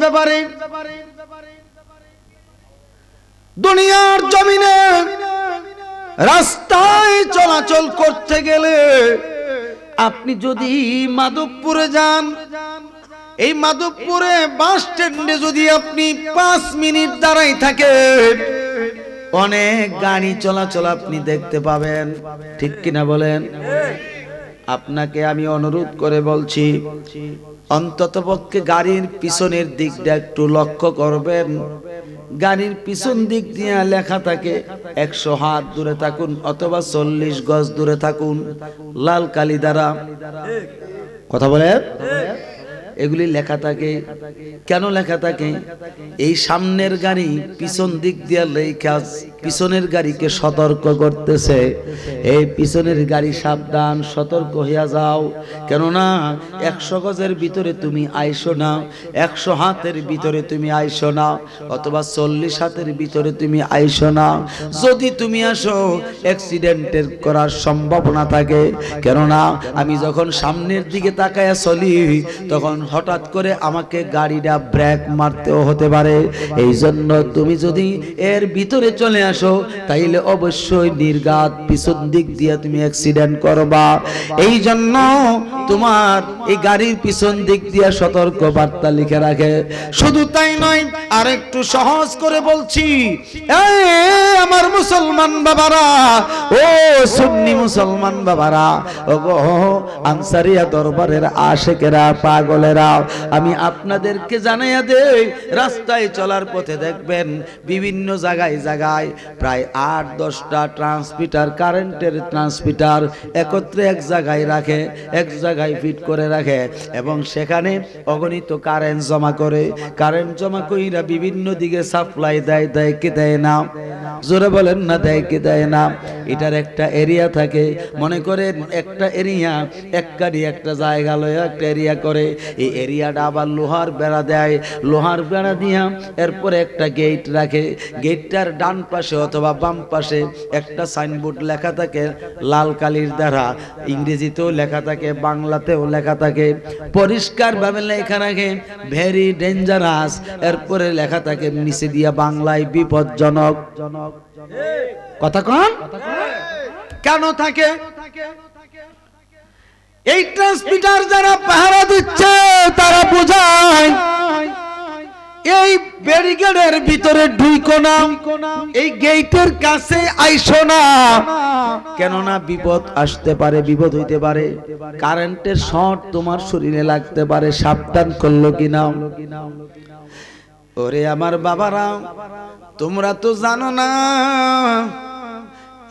ব্যাপারে দুনিয়ার জমিনে রাস্তায় চলাচল করতে গেলে আপনি যদি মাধবপুরে যান, এই মাধবপুরে বাস স্ট্যান্ডে যদি আপনি 5 মিনিট দাঁড়াই থাকেন, অনেক গাড়ি চলাচল আপনি দেখতে পাবেন, ঠিক কিনা বলেন? আপনাকে আমি অনুরোধ করে বলছি, অন্ততপক্ষে গাড়ির পিছনের দিকটা একটু লক্ষ্য করবেন। গাড়ির পিছন দিক দিয়ে লেখা থাকে 100 হাত দূরে থাকুন অথবা 40 গজ দূরে থাকুন, লাল কালি দ্বারা। কথা বলেন, এগুলি লেখা থাকে। কেন লেখা থাকে? এই সামনের গাড়ি পিছন দিক দিয়ে লেখা পিছনের গাড়িকে সতর্ক করতেছে, এই পিছনের গাড়ি সাবধান, সতর্ক হইয়া যাও, কেননা 100 গজের ভিতরে তুমি আইসো না, 100 হাতের ভিতরে তুমি আইসো না, অথবা 40 হাতের ভিতরে তুমি আইসো না। যদি তুমি আসো অ্যাক্সিডেন্টের করার সম্ভাবনা থাকে, কেননা আমি যখন সামনের দিকে তাকায়া চলি তখন হঠাৎ করে আমাকে গাড়িটা ব্রেক মারতেও হতে পারে। এই জন্য তুমি যদি এর ভিতরে চলে আসো তাইলে অবশ্যই নির্ঘাত পিছন দিক দিয়ে তুমি অ্যাক্সিডেন্ট করবা। এই জন্য তোমার এই গাড়ির পিছন দিক দিয়ে সতর্ক বার্তা লিখে রাখে। শুধু তাই নয়, আর একটু সহজ করে বলছি, আমার মুসলমান বাবারা, ও সুন্নি মুসলমান বাবারা, ও গো আনসারিয়া দরবারের আশেকেরা, পাগলেরা, আমি আপনাদেরকে জানাইয়া দেই, রাস্তায় চলার পথে দেখবেন বিভিন্ন জায়গায় জায়গায় প্রায় 8-10টা ট্রান্সমিটার, কারেন্টের ট্রান্সমিটার একত্রে এক জায়গায় রাখে, এক জায়গায় ফিট করে রাখে, এবং সেখানে অগণিত কারেন্ট জমা করে। কারেন্ট জমা কইরা বিভিন্ন দিকে সাপ্লাই দেয়, দেয় কি দেয় না? জোরে বলেন না, দেয় কি দেয় না? এটার একটা এরিয়া থাকে, মনে করেন একটা এরিয়া, এক গাড়ি একটা জায়গা লয় একটা এরিয়া করে, এই এরিয়াটা আবার লোহার বেড়া দেয়, লোহার বেড়া দিয়া এরপরে একটা গেট রাখে, গেটটার ডান পাশে অথবা বাম পাশে একটা সাইনবোর্ড লেখা থাকে লাল কালির দ্বারা, ইংরেজিতেও লেখা থাকে, বাংলাতেও লেখা থাকে, পরিষ্কার ভাবে লেখা রাখে ভেরি ডেঞ্জারাস, এরপরে লেখা থাকে নিচে দিয়া বাংলায় বিপজ্জনক। কথা কন কেন থাকে? এই ট্রান্সমিটার যারা পাহারা দিচ্ছে তারা বোঝায় এই ব্যারিকেডের ভিতরে ঢুইকো না, এই গেটের কাছে আইসো না, কেননা বিপদ আসতে পারে, বিপদ হইতে পারে, কারেন্টের শর্ট তোমার শরীরে লাগতে পারে, সাবধান করলো কিনা? ওরে আমার বাবারা, তোমরা তো জানো না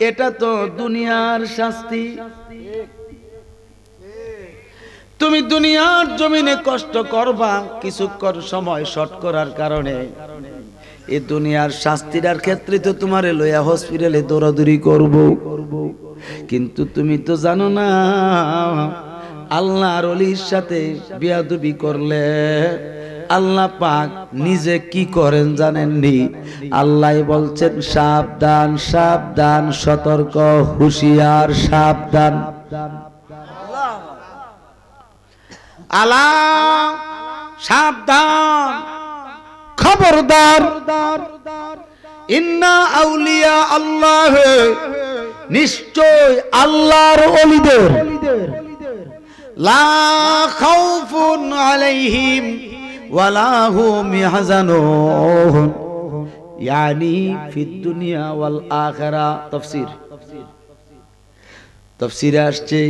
এটা তো দুনিয়ার শাস্তি। তুমি দুনিয়ার জমিনে কষ্ট করবা কিছুক্ষণ সময় শর্ট করার কারণে, এই দুনিয়ার শাস্তিটার ক্ষেত্রে তো তোমারে লইয়া হসপিটালে দৌড়াদৌড়ি করব, কিন্তু তুমি তো জানো না আল্লাহর ওলির সাথে বেয়াদবি করলে আল্লাহ পাক নিজে কি করেন জানেননি? আল্লাহ বলছেন সাবধান, সাবধান, সতর্ক, হুঁশিয়ার, সাবধান। আলা সাবধান, খবরদার, ইন্না আউলিয়া আল্লাহ, নিশ্চয় আল্লাহর ওলিদের লা খাউফুন আলাইহিম ওয়ালা হুম ইয়াহজানুন, ইয়ানি ফিদ দুনিয়া ওয়াল আখিরা। তাফসীরে আসছে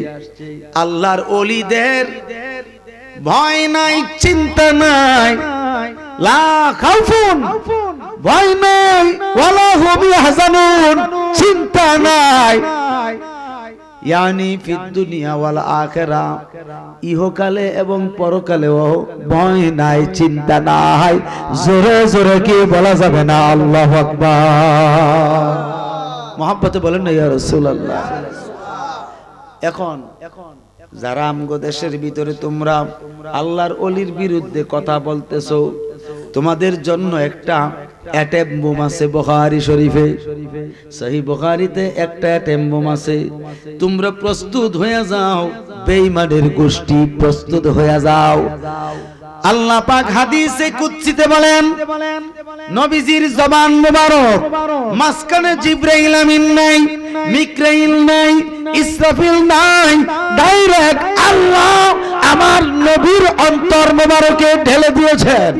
আল্লাহর ওলিদের ভয় নাই, চিন্তা নাই, লা খাউফুন, ভয় নাই, ওয়ালা হুম ইয়াহজানুন, চিন্তা নাই, ইয়ানি ফিদ দুনিয়া ওয়াল আখিরা, ইহকালে এবং পরকালেও ভয় নাই, চিন্তা নাই। জোরে জোরে কি বলা যাবে না আল্লাহু আকবার? মহব্বতে বলেন না ইয়া রাসূলুল্লাহ। এখন যারা আমগো দেশের ভিতরে তোমরা আল্লাহর ওলির বিরুদ্ধে কথা বলতেছো, তোমাদের জন্য একটা অ্যাটম বোম আছে বুখারী শরীফে, সহিহ বুখারীতে একটা অ্যাটম বোম আছে। তোমরা প্রস্তুত হয়ে যাও, বেঈমানের গোষ্ঠী প্রস্তুত হয়ে যাও। আল্লাহ পাক হাদিসে কুদসিতে বলেন, নবীজির জবান মুবারক মাঝখানে জিবরাইল আমিন নাই, মিকরাইল নাই, ইসরাফিল নাই, ডাইরেক্ট আল্লাহ আমার নবীর অন্তর মুবারকে ঢেলে দিয়েছেন।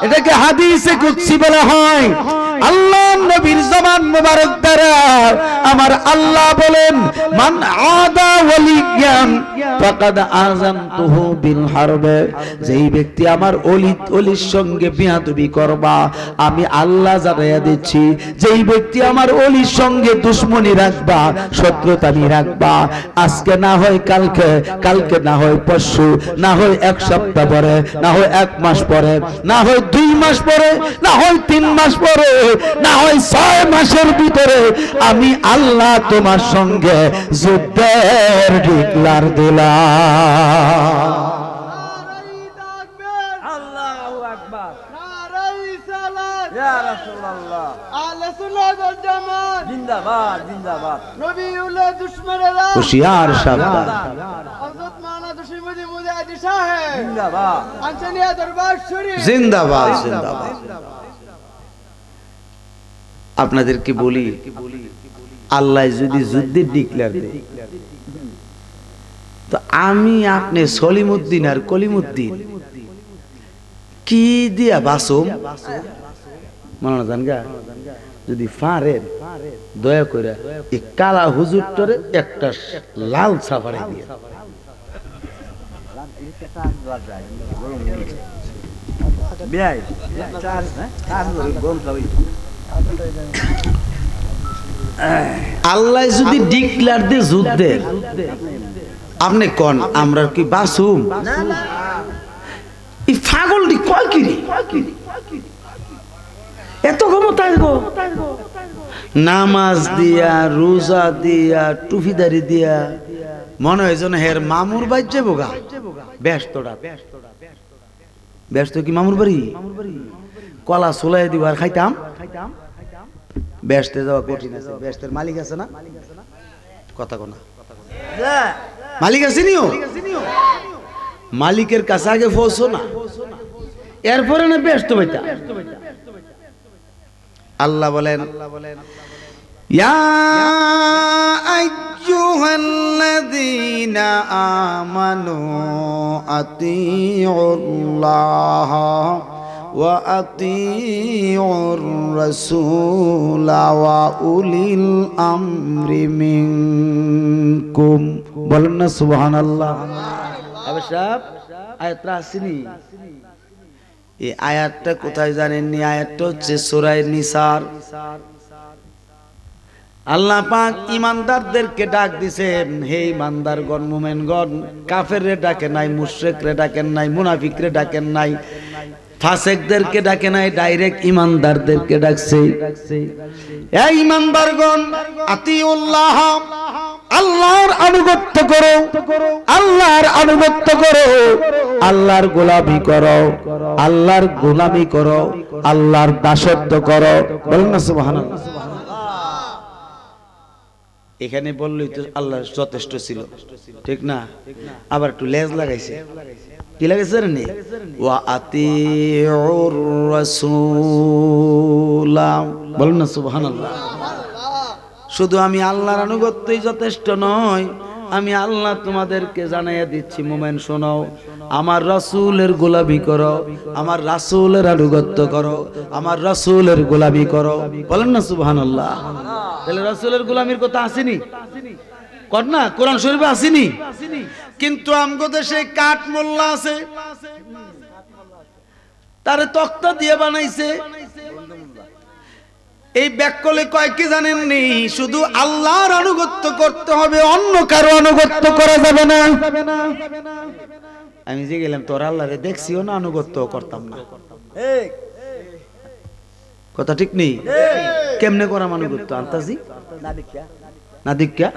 এটাকে হাদিসে কুদসি বলা হয়। আল্লাহ নবীর জবান মুবারক দ্বারা আমার আল্লাহ বলেন, মান আদা ওয়ালিয়ান ফাকাদ আযানতুহু বিল হারবে, যেই ব্যক্তি আমার ওলির সঙ্গে বিয়াদবি করবা আমি আল্লাহ জানাইয়া দিচ্ছি, যেই ব্যক্তি আমার ওলির সঙ্গে দুশমনি রাখবা, শত্রুতামি রাখবা, আজকে না হয় কালকে, কালকে না হয় পরশু, না হয় এক সপ্তাহ পরে, না হয় এক মাস পরে, না হয় 2 মাস পরে, না হয় 3 মাস পরে, না হয় 6 মাসের ভিতরে আমি আল্লাহ তোমার সঙ্গে যুদ্ধের ডিক্লার দিলাম। আল্লাহু আকবার, নারায়ে সালাত ইয়া রাসূলুল্লাহ, আহলে সুন্নাত ওয়াল জামাত জিন্দাবাদ জিন্দাবাদ, নবীউল্লাহ দুশমনেরা হুশিয়ার সাবধান, হযরত মাওলানা দুশমনি মুজাহিদ সাহেব জিন্দাবাদ, আনসারিয়া দরবার শরীফ জিন্দাবাদ জিন্দাবাদ। আপনাদেরকে বলি, আল্লাহ যদি যুদ্ধের ডিক্লার দেয় তো আমি আপনি সলিমউদ্দিন আর কলিমউদ্দিন কি দিয়া বাসুম মানা জানগা? যদি পারেন দয়া করে এই কালা হুজুরটারে একটা লাল সাফারে দিয়ে আল্লাহ যদি ডিক্লার দে যুদ্ধের, আপনি কোন আমরা কি বাসুম? এই পাগলটি কয় কি রে? এত ক্ষমতা গো, নামাজ দিয়া, রোজা দিয়া, টুপিদারি দিয়া মনে হয় যেন হের মামুর বাড়ি যাবো গা। ব্যস্তটা ব্যস্ত কি মামুর বাড়ি? কলা সোলাই দিব আর খাইতাম। ব্যস্তে যাওয়া কঠিন আছে, ব্যস্তের মালিক আছে না? কথা কোনা মালিক আছে নিও, মালিকের কাছে আগে পৌঁছো না, এরপরে না ব্যস্ত হইতা। আল্লাহ বলেন, ইয়া আইয়ুহাল্লাযীনা আমানু আতিউল্লাহ ওয়া আতিউর রাসূলা ওয়া উলিল আমরি মিনকুম। বলেন না সুবহানাল্লাহ। অবশ্যই আয়াতটা আসেনি। এই আয়াতটা কোথায় জানেননি? আয়াতটা হচ্ছে সূরা নিসার। আল্লাহ পাক ইমানদারদেরকে ডাক দিবেন, হে ইমানদারগণ, মুমিনগণ। কাফেররে ডাকে নাই, মুশরিকরে ডাকেন নাই, মুনাফিকরে ডাকেন নাই, ফাসিকদেরকে ডাকে নাই, ডাইরেক্ট ইমানদারদেরকে ডাকছে। এই ইমানদারগণ, আতিউল্লাহ, আল্লাহর আনুগত্য করো, আল্লাহর আনুগত্য করো, আল্লাহর গোলামি করো, আল্লাহর গোলামি করো, আল্লাহর দাসত্ব করো। বলেন না সুবহানাল্লাহ। এখানে বললেই তো আল্লাহ যথেষ্ট ছিল, ঠিক না? আবার একটু লেজ লাগাইছে। কি লাগাইছে রে? ওয়া আতিউর রাসূলা। বলেন না সুবহানাল্লাহ। শুধু আমি আল্লাহর আনুগত্যই যথেষ্ট নয়, আমি আল্লাহ তোমাদেরকে জানাইয়া দিচ্ছি, মুমিন শোনো, আমার রাসূলের গোলামি করো, আমার রাসূলের আনুগত্য করো, আমার রাসূলের গোলামি করো। বলেন না সুবহানাল্লাহ। তাহলে রাসূলের গোলামির কথা আসেনি? কর না, কোরআন শরীফে আসেনি? কিন্তু আমগো দেশে কাঠ মোল্লা আছে, তারে তক্তা দিয়ে বানাইছে। এই ব্যাকলে কয় কি জানেননি? শুধু আল্লাহর আনুগত্য করতে হবে, অন্য কারো আনুগত্য করা যাবে না। আমি যে গেলাম তোর আল্লাহরে দেখছিও না, আনুগত্য করতাম না। কথা ঠিক নেই? কেমনে করা আনুগত্য? আন্তাজি না দীক্ষা।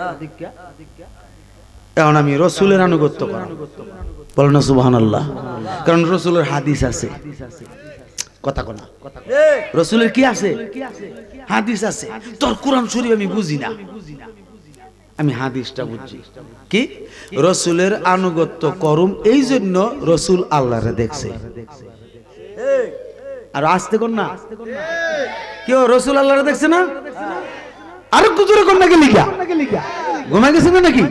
এখন আমি রাসূলের আনুগত্য করা। বলো না সুবহানাল্লাহ। কারণ রাসূলের হাদিস আছে। কথা কোনা রাসূলের কি আছে? হাদিস আছে। তোর কোরআন শরীফ আমি বুঝি না, আমি হাদিসটা বুঝছি কি রসুলের আনুগত্য করুম এই জন্য রসুল আল্লাহরে দেখছে আর আসতে কোন না কেউ রসুল আল্লাহরে দেখছে না আর কুজুরে কোন নাকি লিখা ঘুমাই গেছে না নাকি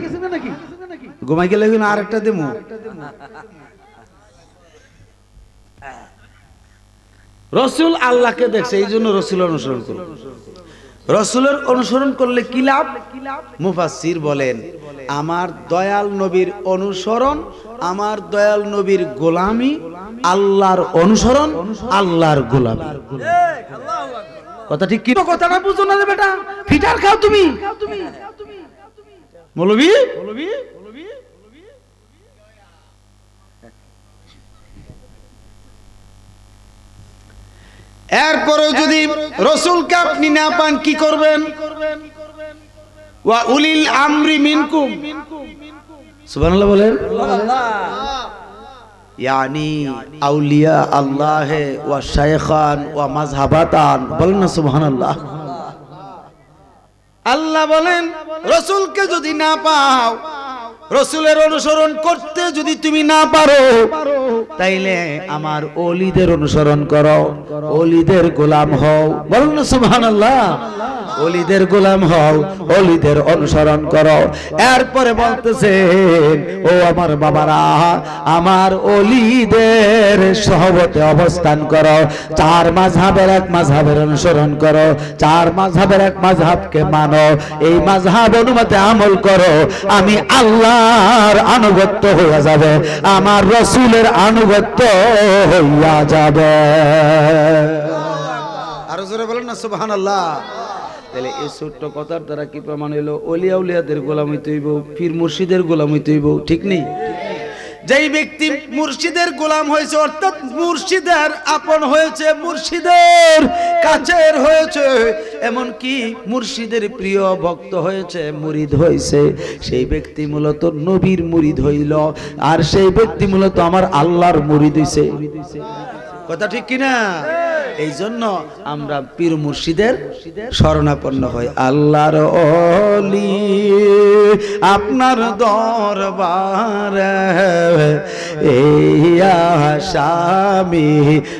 ঘুমাই গেলে আর একটা দেবো রসুল আল্লাহকে দেখছে এই জন্য রসুল অনুসরণ করল রসুলের অনুসরণ করলে কি লাভ মুফাসসির বলেন আমার দয়াল নবীর অনুসরণ আমার দয়াল নবীর গোলামি আল্লাহর অনুসরণ আল্লাহর গোলামি কথা ঠিক কি কথাটা বুঝো না বেটা ফিটার খাও তুমি মৌলভী এরপরেও যদি রসুলকে আপনি না পান কি করবেন ওয়া উলিল আমরি মিনকুম সুবহানাল্লাহ বলেন यानी আউলিয়া আল্লাহ ওয়া শায়খান ওয়া মাযহাবাতান বলেন না সুবহানাল্লাহ আল্লাহ বলেন রসুলকে যদি না পাও রসুলের অনুসরণ করতে যদি তুমি না পারো তাইলে আমার ওলিদের অনুসরণ করো ওলিদের গোলাম হও বলুন না সুবহানাল্লাহ ওলিদের গোলাম হও ওলিদের অনুসরণ করো এরপরে বলতেছেন ও আমার বাবারা আমার ওলিদের সহবতে অবস্থান করো চার মাযহাবের এক মাযহাবের অনুসরণ করো চার মাযহাবের এক মাযহাবকে মানো এই মাযহাব অনুমতে আমল করো আমি আল্লাহর আনুগত্য হয়ে যাবে আমার রাসূলের আনুগত্য হইয়া যাবে আর জোরে বলেন না সুবহানাল্লাহ তাহলে এই ছোট্ট কথার দ্বারা কি প্রমাণ হলো ওলিয়া উলিয়াদের গোলাম হইতে হইব পীর মুর্শিদের গোলাম হইতে হইব ঠিক নেই যেই ব্যক্তি মুর্শিদের গোলাম হয়েছে অর্থাৎ মুর্শিদের আপন হয়েছে মুর্শিদের কাছের হয়েছে এমন কি মুর্শিদের প্রিয় ভক্ত হয়েছে মুরিদ হয়েছে সেই ব্যক্তি মূলত নবীর মুরিদ হইল আর সেই ব্যক্তি মূলত আমার আল্লাহর মুরিদ হইছে কথা ঠিক কিনা এই জন্য আমরা পীর মুর্শিদের শরণাপন্ন হই আল্লাহর ওলি আপনার দরবারে এই আশামি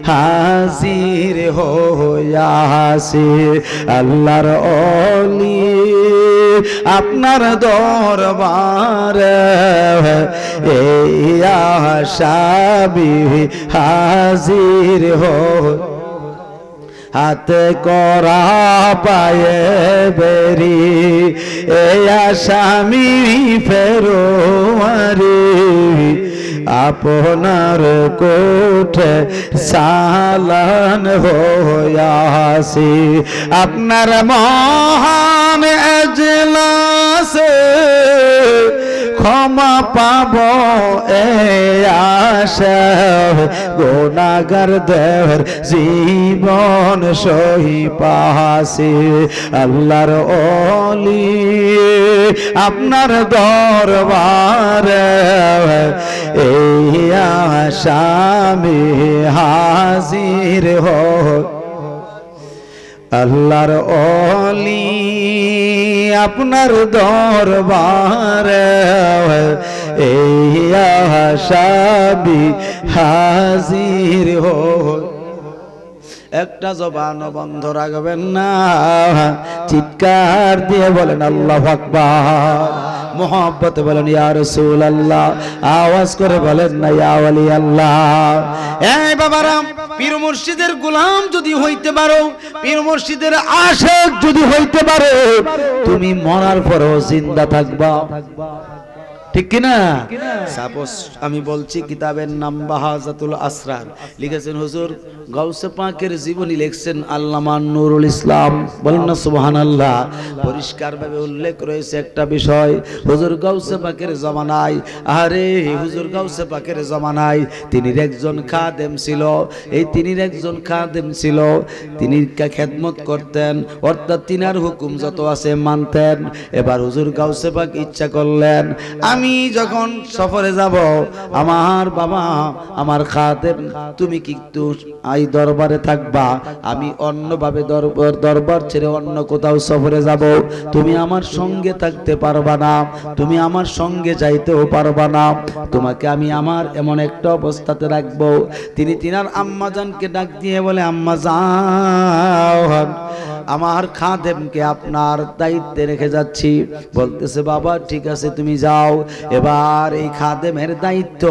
হাজির হইয়াছি আল্লাহর ওলি আপনার দরবারে এই আশামি হাজির হাতে করা পায়ে বেরি এই আসামি ফেরোয়ারি আপনার কোঠে সালান হইয়াছি আপনার মহান এজলাসে ক্ষমা পাব এই আশা গুনাহগারদের জীবন সহি পাহাসি আল্লাহর ওলি আপনার দরবারে এই আশামি হাজির হই আল্লাহর ওলি আপনার দরবারে এই আশাবি হাজির হই একটা জবান বন্ধ রাখবেন না চিৎকার দিয়ে বলেন আল্লাহু আকবার মোহাব্বতে বলেন ইয়া রাসূলুল্লাহ আওয়াজ করে বলেন না ইয়া ওলি আল্লাহ এই বাবারা পীর মুর্শিদের গোলাম যদি হইতে পারো পীর মুর্শিদের আশিক যদি হইতে পারো তুমি মরার পরেও জিন্দা থাকবা ঠিক কি না সাপোজ আমি বলছি কিতাবের নাম বাহাজাতুল আসরার লিখেছেন হুজুর গাউসে পাকের জীবনী লিখছেন আল্লামা নুরুল ইসলাম বলেন না সুবহানাল্লাহ পরিষ্কারভাবে উল্লেখ রয়েছে একটা বিষয় হুজুর গাউসে পাকের জামানায় আরে হুজুর গাউসে পাকের জামানায় তিনির একজন খাদেম ছিল এই তিনির একজন খাদেম ছিল তিনি খেদমত করতেন অর্থাৎ তিনার হুকুম যত আছে মানতেন এবার হুজুর গাউসে পাক ইচ্ছা করলেন আমি আমি যখন সফরে যাব আমার বাবা আমার খাদেম তুমি কিন্তু এই দরবারে থাকবা, আমি অন্যভাবে দরবার ছেড়ে অন্য কোথাও সফরে যাব, তুমি আমার সঙ্গে থাকতে পারবা না, তুমি আমার সঙ্গে যাইতেও পারবা না, তোমাকে আমি আমার এমন একটা অবস্থাতে রাখবো। তিনি তিনার আম্মাজানকে ডাক দিয়ে বলে, আম্মাজান আমার খাদেমকে আপনার দায়িত্বে রেখে যাচ্ছি। বলতেছে বাবা ঠিক আছে তুমি যাও। এবার এই খাদেমের দায়িত্ব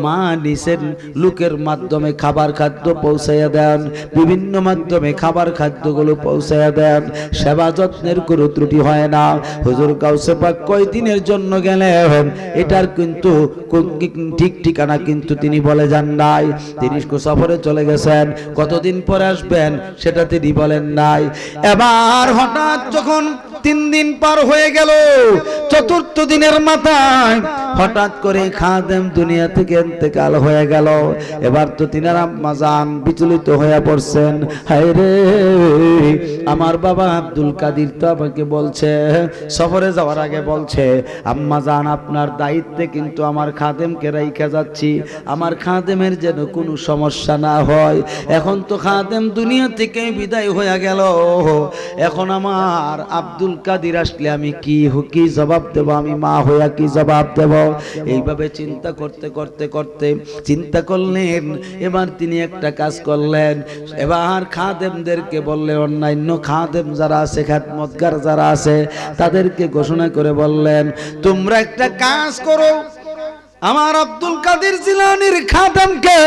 মা নিছেন, লোকের মাধ্যমে খাবার খাদ্য পৌঁছাইয়া দেন, বিভিন্ন মাধ্যমে খাবার খাদ্যগুলো পৌঁছাইয়া দেন, সেবা যত্নের কোনো ত্রুটি হয় না। হুজুর গাউসে পাক কয়দিনের জন্য গেলেন এটার কিন্তু ঠিক ঠিকানা কিন্তু তিনি বলে যান নাই। তিনি সফরে চলে গেছেন, কতদিন পরে আসবেন সেটা তিনি বলেন নাই। এবার হঠাৎ যখন 3 দিন পার হয়ে গেল, 4র্থ দিনের মাথায় হঠাৎ করে খাদেম দুনিয়া থেকে ইন্তেকাল হয়ে গেল। এবার তো তিনার আম্মা জান বিচলিত হয়ে পড়ছেন, হায় রে আমার বাবা আব্দুল কাদির তো আমাকে বলছে, সফরে যাওয়ার আগে বলছে আম্মা জান আপনার দায়িত্বে কিন্তু আমার খাদেমকে রাইখা যাচ্ছি, আমার খাদেমের যেন কোনো সমস্যা না হয়। এখন তো খাদেম দুনিয়া থেকে বিদায় হয়ে গেল, এখন আমার আব্দুল কাদির আসলে আমি কি জবাব দেব, আমি মা হইয়া কি জবাব দেব? এইভাবে চিন্তা করতে করতে করতে চিন্তা করলেন। এবার তিনি একটা কাজ করলেন, এবার খাদেমদেরকে বললেন, অন্যান্য খাদেম যারা আছে, খেদমতগার যারা আছে তাদেরকে ঘোষণা করে বললেন, তোমরা একটা কাজ করো, আমার আব্দুল কাদের জিলানীর খাদেমকে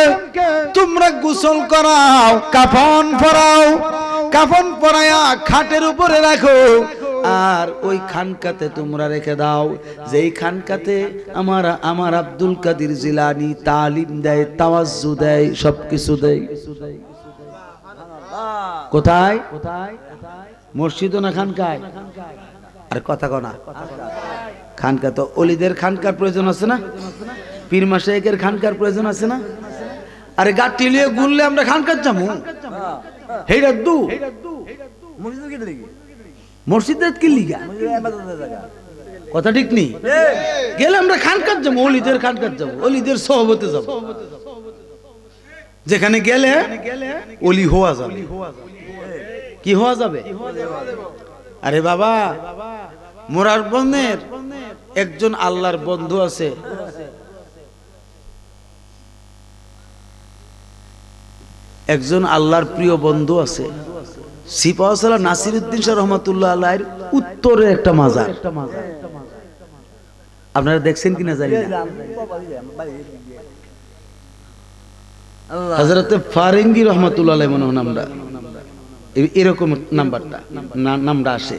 তোমরা গোসল করাও, কাফন পরাও, কাফন পরায়া খাটের উপরে রাখো, আর ওই খানকাতে তোমরা রেখে দাও যেই খানকাতে আমার আব্দুল কাদের জিলানী তালিম দেয়, তাওয়াজ্জু দেয়, সবকিছু দেয়। কোথায়? মসজিদ না খানকায়? আর কথা কনা খানকা তো অলিদের খানকার প্রয়োজন আছে না, পীর মাশায়েখের খানকার প্রয়োজন আছে না? আরে গাটি লিয়ে গুনলে আমরা খানকার যাবো, হেইডা দু মসজিদের কি লিগা কথা ঠিক নেই, গেলে আমরা খানকার যাবো, অলিদের খানকার যাবো, অলিদের সহবতে যাবো, যেখানে গেলে অলি হওয়া যাবে। কি হওয়া যাবে? আরে বাবা মোরার বনের একজন আল্লাহর বন্ধু আছে, একজন আল্লাহর প্রিয় বন্ধু আছে, সিপাহসালা নাসিরউদ্দিন শাহ রহমাতুল্লাহ আলাইহির উত্তরে একটা মাজার। আপনারা দেখছেন কিনা জানি না, হযরতে ফারেঙ্গি রহমাতুল্লাহ আলাইহি মনে হয় নামটা, এরকম নামটা আসে।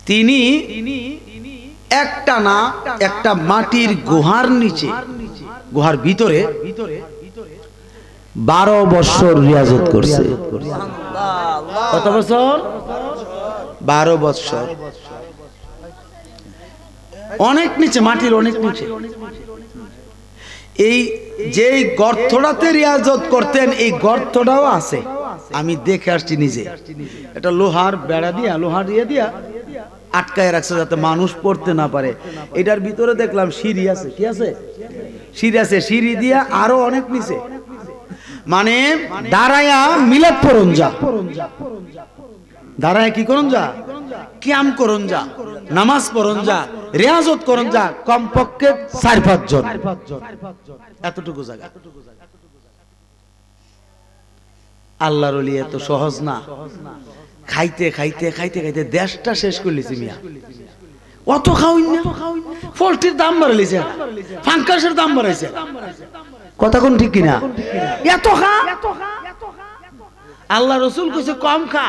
তিনি একটা মাটির গুহার নিচে, গুহার ভিতরে 12 বছর রিয়াজত করছে। কত বছর? 12 বছর। অনেক নিচে, মাটির অনেক নিচে। এই যে গর্তটাতে রিয়াজত করতেন, এই গর্তটাও আছে, আমি দেখে আসছি নিজে। এটা লোহার বেড়া দিয়া, লোহা দিয়া আটকায় রাখছে যাতে মানুষ পড়তে না পারে। এটার ভিতরে দেখলাম সিঁড়ি আছে। কি আছে? সিঁড়ি আছে, সিঁড়ি দিয়া আরো অনেক নিচে, মানে দাঁড়ায়া মিলাদ পড়ন যা, দাঁড়ায় কি করন যা, কিয়াম করন যা, নামাজ পড়ন যা, রিয়াজত করন যা, কমপক্ষে 4-5 জন, এতটুকু জায়গা। আল্লাহর ওলি এত সহজ না। খাইতে খাইতে খাইতে খাইতে দেশটা শেষ করলিছি মিয়া। অত খাওয়াই না, পোল্ট্রির দাম বাড়াইছে, ফাঙ্কাসের দাম বাড়াইছে, কথা কোন ঠিক কিনা? এত খা, আল্লাহ রসুল কইছে কম খা,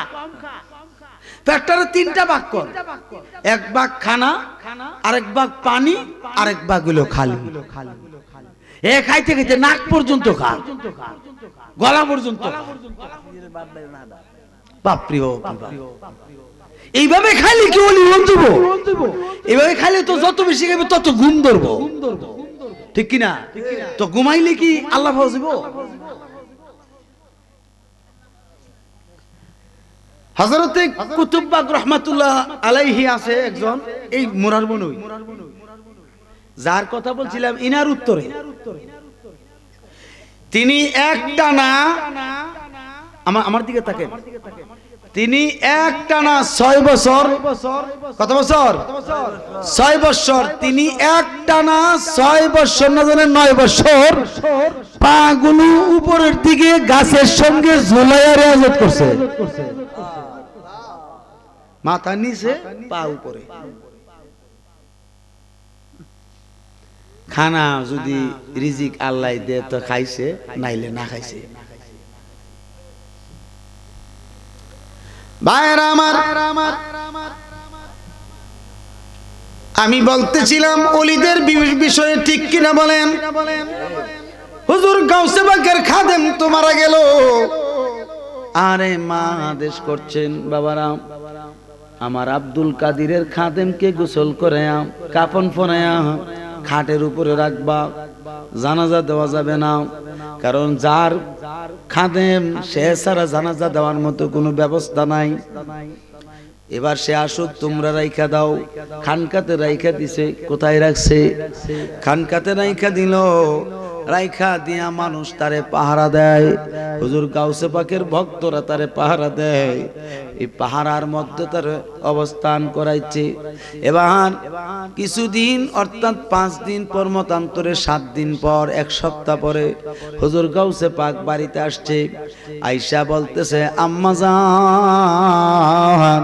পেটটারে 3টা ভাগ কর, 1 ভাগ খানা, আরেক ভাগ পানি, আরেক ভাগ হলো খালি। এ খাইতে খাইতে নাক পর্যন্ত খা, গলা পর্যন্ত। বাপরে ও এইভাবে খাইলে কি বলি বন্ধুব? এইভাবে খাইলে তো যত বেশি খাইবে তত ঘুম ধরবো, ঠিক কিনা? তো ঘুমাইলে কি আল্লাহ ফাউজিব? হযরতে কুতুববাগ রহমাতুল্লাহ আলাইহি আছে একজন, এই মুরার বনুই, যার কথা বলছিলাম ইনার উত্তরে তিনি একটানা আমার দিকে তাকান, তিনি একটানা 6 বছর, কত বছর? 6 বছর। তিনি একটানা 6 বছর না জানেন 9 বছর পাগুলো উপরের দিকে গাছের সঙ্গে ঝুলাইয়া রিয়াজত করছে, মাথা নিচে পা উপরে। খানা যদি রিজিক আল্লাহ দে তো খাইছে, নাইলে না খাইছে। ভাইরা আমার, আমি বলতেছিলাম ওলিদের বিষয়ে, ঠিক কিনা বলেন? হুজুর গাউসে পাকের খাদেম তো মারা গেল, আরে মা আদেশ করছেন বাবারা আমার আব্দুল কাদিরের খাদেমকে গোসল করে কাফন পরায়া খাটের উপরে রাখবা, জানাজা দেওয়া যাবে না, কারণ যার খাদেম সে ছাড়া জানাজা দেওয়ার মতো কোনো ব্যবস্থা নাই। এবার সে আসুক, তোমরা রাইখা দাও। খানকাতে রাইখা দিছে, কোথায় রাখছে? খানকাতে রাইখা দিল, রাইখা দিয়া মানুষ তারে পাহারা দেয়। হুজুর গাউসে পাকের ভক্তরা তারে পাহারা দেয়, এই পাহারার মধ্যে তার অবস্থান করাইছে। এবার কিছুদিন অর্থাৎ 5 দিন পর মতান্তরে 7 দিন পর 1 সপ্তাহ পরে হুজুর গাউসে পাক বাড়িতে আসছে। আয়েশা বলতেছে আম্মা জান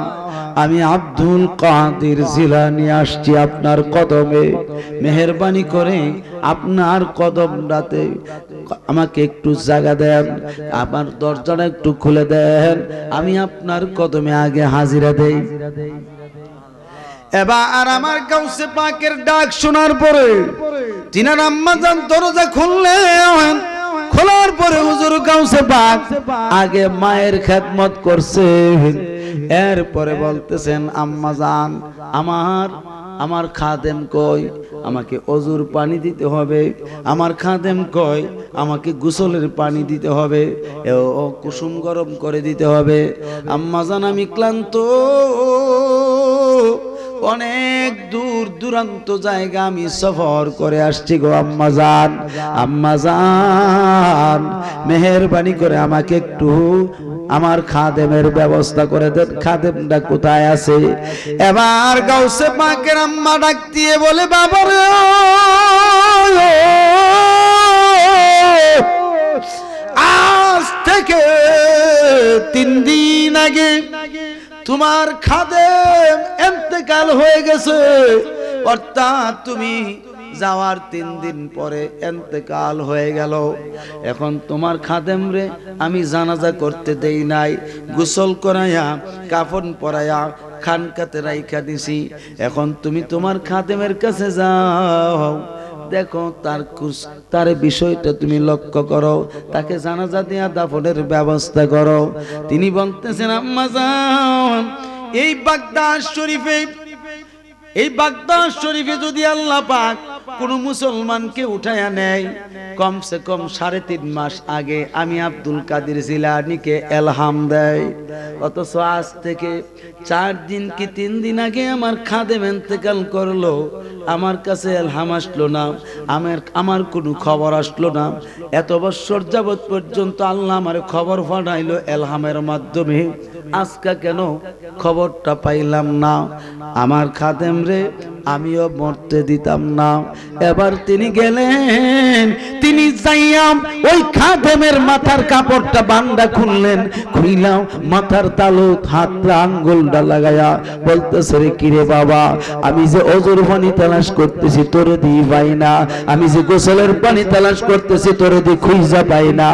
আমি আব্দুল কাদের জিলানী আসছি আপনার কদমে, মেহেরবানি করে আপনার কদমটাতে আমাকে একটু জায়গা দেন, আমার দরজাটা একটু খুলে দেন, আমি আপনার কদমে আগে হাজিরা দেই। এবার আমার গাউসে পাকের ডাক শোনার পরে তিনার আম্মা জান দরজা খুললেন। খোলার পরে হুজুর গাউসে পাক আগে মায়ের খেদমত করছে, এরপরে বলতেছেন আম্মা জান আমার খাদেম কই আমাকে অজুর পানি দিতে হবে, আমার খাদেম কই আমাকে গোসলের পানি দিতে হবে, ও কুসুম গরম করে দিতে হবে। আম্মা জান আমি ক্লান্ত, অনেক দূর দূরান্ত জায়গা আমি সফর করে আসছি গো আম্মা জান মেহেরবানি করে আমাকে একটু আমার খাদেমের ব্যবস্থা করে দেন, খাদেমটা কোথায় আছে? এবার গাউসে পাকের আম্মা ডাক দিয়ে বলে বাবা রে, আজ থেকে 3 দিন আগে তোমার খাদেম ইন্তেকাল হয়ে গেছে, অর্থাৎ তুমি যাওয়ার 3 দিন পরে ইন্তেকাল হয়ে গেল। এখন তোমার খাদেম রে আমি জানাজা করতে দেই নাই, গোসল করাইয়া কাফন পরাইয়া খানকাতে রাইখা দিছি। এখন তুমি তোমার খাদেমের কাছে যাও, দেখো তার বিষয়টা তুমি লক্ষ্য করো, তাকে জানাজা দিয়া দাফনের ব্যবস্থা করো। তিনি বলতেছেন আম্মা জান এই বাগদাদ শরীফে যদি আল্লাহ পাক কোন মুসলমানকে উঠায়া নেয়, কমসে কম 3.5 মাস আগে আমি আব্দুল কাদের জিলানীকে এলহাম দেয়, অথচ আজ থেকে 4 দিন কি 3 দিন আগে আমার খাদেম ইন্তেকাল করলো, আমার কাছে এলহাম আসলো না, আমার কোনো খবর আসলো না। এত বছর যাবত পর্যন্ত আল্লাহ আমার খবর পাঠাইলো এলহামের মাধ্যমে, আজকে কেন খবরটা পাইলাম না? আমার খাদেম রে আমিও মরতে দিতাম না। এবার তিনি গেলেন, তিনি যাইয়াম ওই খাদেমের মাথার কাপড়টা বান্দা খুললেন, খুইলাম মাথার তালু হাতটা আঙ্গুলটা লাগায়া বলতেছে রে কিরে বাবা, আমি যে অজুর পানি তালাশ করতেছি তোরে দি পাই না, আমি যে গোসলের পানি তালাশ করতেছি তোরে দি খুঁজা পাই না,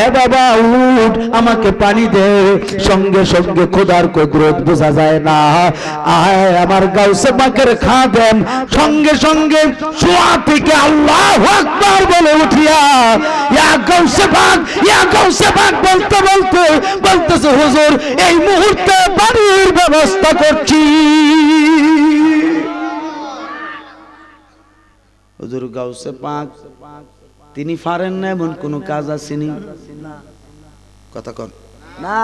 এ বাবা উঠ আমাকে পানি দে। সঙ্গে সঙ্গে খোদার কুদরত বোঝা যায় না, আয় আমার গাউসে পাকের খাদেম সঙ্গে সঙ্গে শোয়া থেকে আল্লাহু আকবার বলে উঠিয়া ইয়া গাউসে পাক বলতে বলতে বলতেছে হুজুর এই মুহূর্তে পানির ব্যবস্থা করছি। হুজুর গাউসে পাক তিনি পারেন না এমন কোন কাজ আসেনি, কথা কন না।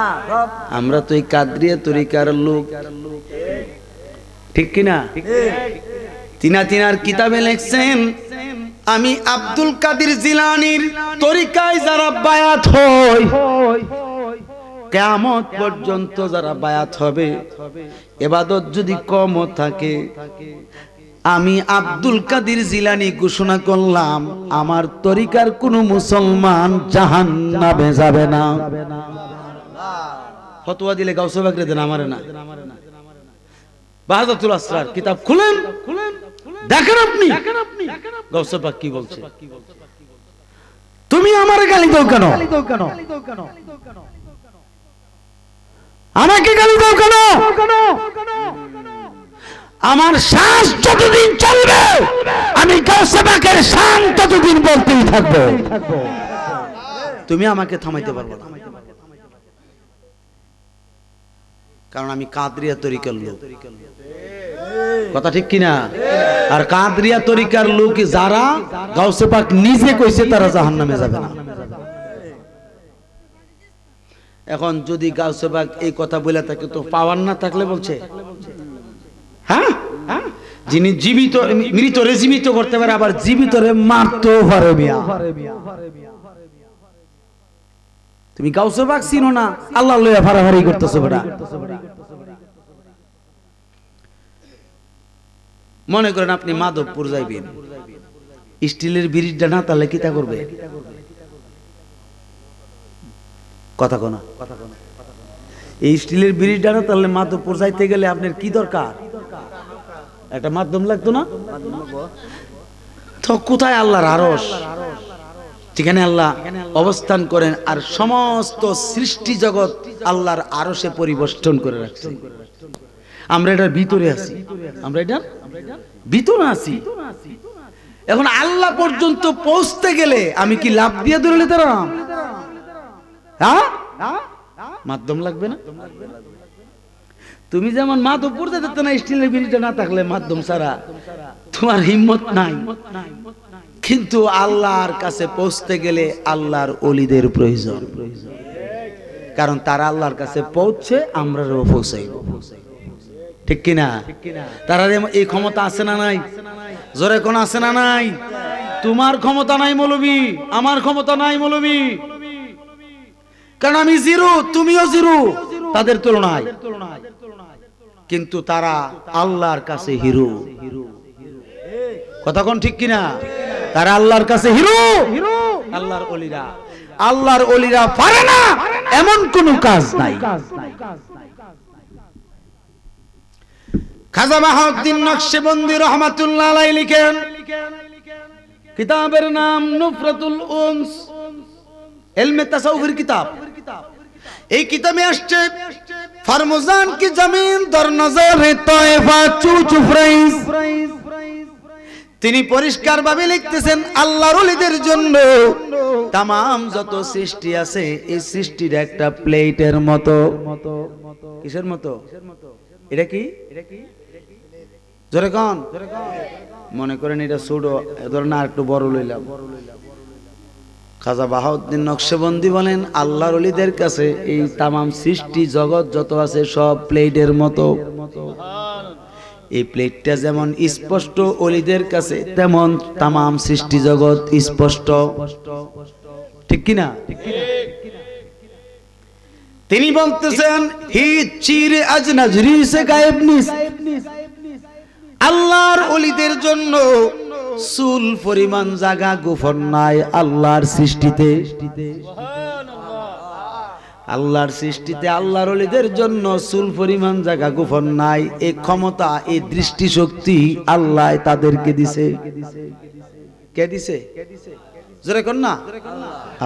আমরা তো এই কাদরিয়া তরিকার লোক, ঠিক কিনা? তিনার কিতাবে লিখছেন, আমি আব্দুল কাদের জিলানীর তরিকায় যারা বায়াত হয়, কিয়ামত পর্যন্ত যারা বায়াত হবে, ইবাদত যদি কম থাকে, আমি আব্দুল কাদের জিলানী ঘোষণা করলাম আমার তরিকার কোন মুসলমান জাহান্নামে যাবে না। ফতোয়া দিলে গাউসে বাকরে দেন, আমারে না। বাহাদাতুল আসরার কিতাব খুলেন, দেখেন আপনি গাউসে পাক কি বলছে। তুমি আমারে গালি দাও কেন? আমাকে গালি দাও কেন? আমার শ্বাস যতদিন চলবে আমি গাউসে পাকের শান ততদিন বলতেই থাকবো। তুমি আমাকে থামাইতে পারবে না, কারণ আমি কাদরিয়া তরিকার লোক। কথা ঠিক কিনা? আর কাদরিয়া তরিকার লোক যারা গাউসে পাক নিজে কইছে তারা জাহান্নামে যাবে না। এখন যদি গাউসে পাক এই কথা বলে থাকে তো পাওয়ার না থাকলে বলছে, হ্যাঁ, যিনি জীবিত মৃতরে জীবিত করতে পারে, আবার জীবিতরে মারতেও পারে। মিয়া তুমি গাউসে পাক চিনো না, আল্লাহ লইয়া ফারাফারি করতেছো বেটা। মনে করেন আপনি মাধবপুর যাইবেন, স্টিলের ব্রিজটা না তাহলে কি তা করবে? কথা কোনা, এই স্টিলের ব্রিজটা না তাহলে মাধবপুর যাইতে গেলে আপনার কি দরকার? একটা মাধ্যম লাগতো না? তো কোথায় আল্লাহর আরশ, যেখানে আল্লাহ অবস্থান করেন, আর সমস্ত সৃষ্টি জগৎ আল্লাহর আরশে পরিবেষ্টন করে রাখছে। আমরা এটার ভিতরে আছি, আমরা এটার ভিতরে আছি। এখন আল্লাহ পর্যন্ত পৌঁছতে গেলে আমি কি লাভ দিয়ে ধরে নিতে পারলাম? হ্যাঁ, মাধ্যম লাগবে না? তুমি যেমন মাধবপুর যেতে না, স্টিলের ব্রিজটা না থাকলে মাধ্যম ছাড়া তোমার হিম্মত নাই। কিন্তু আল্লাহর কাছে পৌঁছতে গেলে আল্লাহর ওলিদের প্রয়োজন, কারণ তারা আল্লাহর কাছে পৌঁছে আমরাও পৌঁছাইব। ঠিক কিনা? তারা এই ক্ষমতা আছে না নাই? জোরে কোন আছে না নাই? তোমার ক্ষমতা নাই মৌলবী, আমার ক্ষমতা নাই মৌলবী, কারণ আমি জিরো, তুমিও জিরো তাদের তুলনায়। কিন্তু তারা আল্লাহর কাছে হিরো। কথা কোন ঠিক কিনা? তারা আল্লাহর কাছে হিরো। আল্লাহর ওলিরা, আল্লাহর ওলিরা পারে না এমন কোন কাজ নাই। খাজা বাহাউদ্দিন নকশবন্দি রহমাতুল্লাহ আলাইহি লিখেন, কিতাবের নাম নুফরাতুল উনস, ইলমে তাসাউফের কিতাব। এই কিতাবে আসছে, ফারমুজান কি জমিন দর নজর হে তয়েফা চু চুফরাইস। তিনি পরিষ্কার ভাবে লিখতেছেন, আল্লাহর ওলিদের জন্য তামাম যত সৃষ্টি আছে এই সৃষ্টির একটা প্লেটের মতো। কিসের মতো? এটা কি? জোরে কোন? মনে করেন এটা ছোট, ধরেন আর একটু বড় লইলাম। খাজা বাহাউদ্দিন নকশবন্দি বলেন, আল্লাহর ওলিদের কাছে এই তামাম সৃষ্টি জগৎ যত আছে সব প্লেটের মতো। এই প্লেটটা যেমন স্পষ্ট ওলিদের কাছে, তেমন তামাম সৃষ্টি জগৎ স্পষ্ট। ঠিক কিনা? তিনি বলতেছেন, হি চির আজ নজরি সে গায়েব নিস। আল্লাহর ওলিদের জন্য চুল পরিমাণ জায়গা গোপন নাই আল্লাহর সৃষ্টিতে। আল্লাহর সৃষ্টিতে আল্লাহর ওলিদের জন্য চুল পরিমাণ জায়গা গোপন নাই। এই ক্ষমতা, এই দৃষ্টিশক্তি আল্লাহ তাদেরকে দিছে। কে দিছে? জোরে কোন না?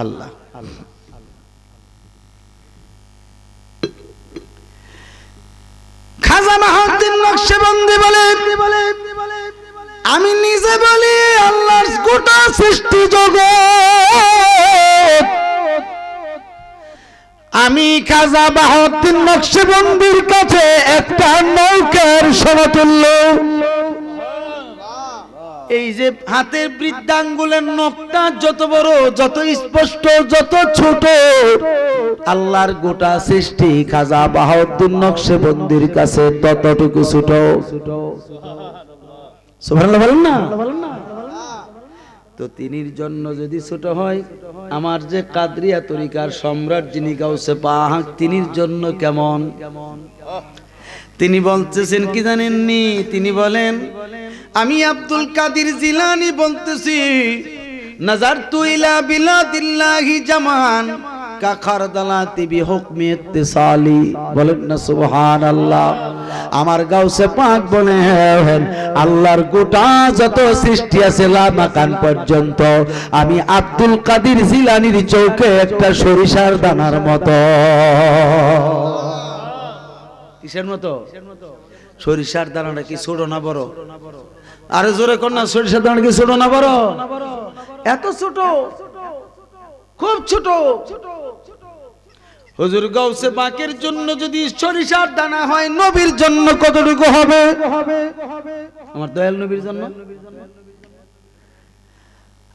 আল্লাহ। খাজা বাহাউদ্দিন নকশবন্দি বলে, আমি নিজে বলি আল্লাহর গোটা সৃষ্টি জগৎ আমি খাজা বাহাউদ্দিন নকশবন্দির কাছে একটা নৌকার সমতুল্য। এই যে হাতের বৃদ্ধাঙ্গুলের নখটা যত বড়, যত স্পষ্ট, যত ছোট, আল্লাহর গোটা সৃষ্টি খাজা বাহাউদ্দিন নকশবন্দির কাছে ততটুকু ছোট। সুবহানাল্লাহ বলেন না। তো তিনির জন্য যদি ছোট হয়, আমার যে কাদরিয়া তরিকার সম্রাট যিনি গাউসে পাক, তিনির জন্য কেমন? তিনি বলতেছেন কি জানেননি? তিনি বলেন, আমি আব্দুল কাদের জিলানী বলতেছি, নাজারতু ইলা বিলাদিল্লাহি জামান কা খারদালাতি বিহুকমি ইত্তিসালি। বলেন না সুবহানাল্লাহ। আমার গাউসে পাক বলেন, আল্লাহর গোটা যত সৃষ্টি আছে লামাকান পর্যন্ত, আমি আব্দুল কাদের জিলানীর চৌকে একটা সরিষার দানার মতো। কিসের মতো? সরিষার দানাটা কি ছোট না বড়? আরে জোরে কর না, সরিষার দানা কি ছোট না বড়? এত ছোট, খুব ছোট। হুজুর গাউসে পাকের জন্য যদি সরিষার দানা হয়, নবীর জন্য কতটুকু হবে? আমার দয়াল নবীর জন্য।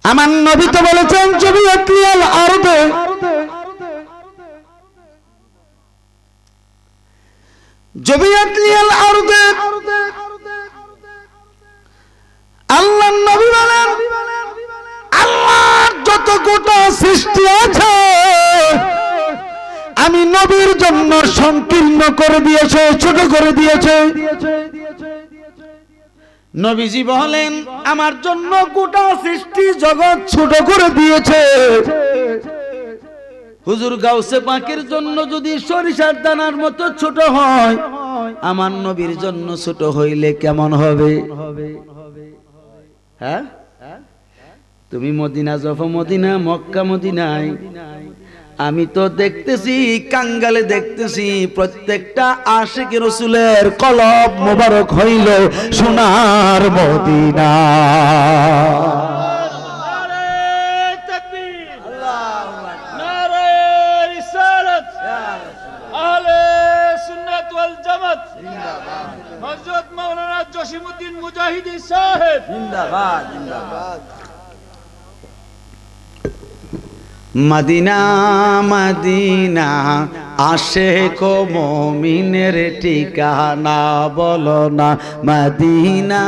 আমার নবী তো বলেছেন, জমিয়াত লিয়াল আরদে, জমিয়াত লিয়াল আরদে। আল্লাহর নবী বলেন, আল্লাহর যত গোটা সৃষ্টি আছে আমি নবীর জন্য সংকীর্ণ করে দিয়েছে, ছোট করে দিয়েছে। নবীজি বলেন, আমার জন্য গোটা সৃষ্টি জগৎ ছোট করে দিয়েছে। হুজুর গাউসে পাকের জন্য যদি সরিষার দানার মতো ছোট হয়, আমার নবীর জন্য ছোট হইলে কেমন হবে? হ্যাঁ, তুমি মদিনা জফ মদিনা, মক্কা মদিনায় আমি তো দেখতেছি, কাঙ্গালে দেখতেছি, প্রত্যেকটা আশিক রাসূলের কলব মোবারক হইল সোনার মদিনা। হযরত মাওলানা জসিমউদ্দিন মুজাহিদি সাহেব জিন্দাবাদ, জিন্দাবাদ। মদিনা মদিনা আশিক মুমিনের ঠিকানা, বলো না মদিনা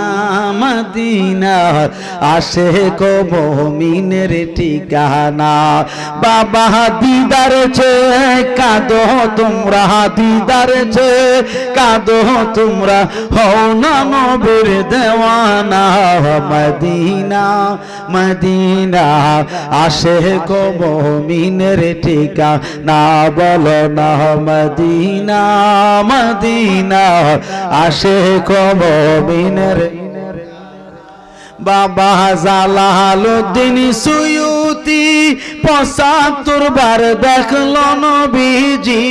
মদিনা আশিক মুমিনের ঠিকানা। বাবা দিদার চে কাঁদো তোমরা, দিদার চে কাঁদো তোমরা, হও না নবীর দেওয়ানা। মদিনা মদিনা আশিক মুমিনের ঠিকানা, বলো না মদিনা মদিনা আশিক মুমিনের। বাবা জালালউদ্দিন সুয়ুতি ৭৫ বার দেখলো নবীজি।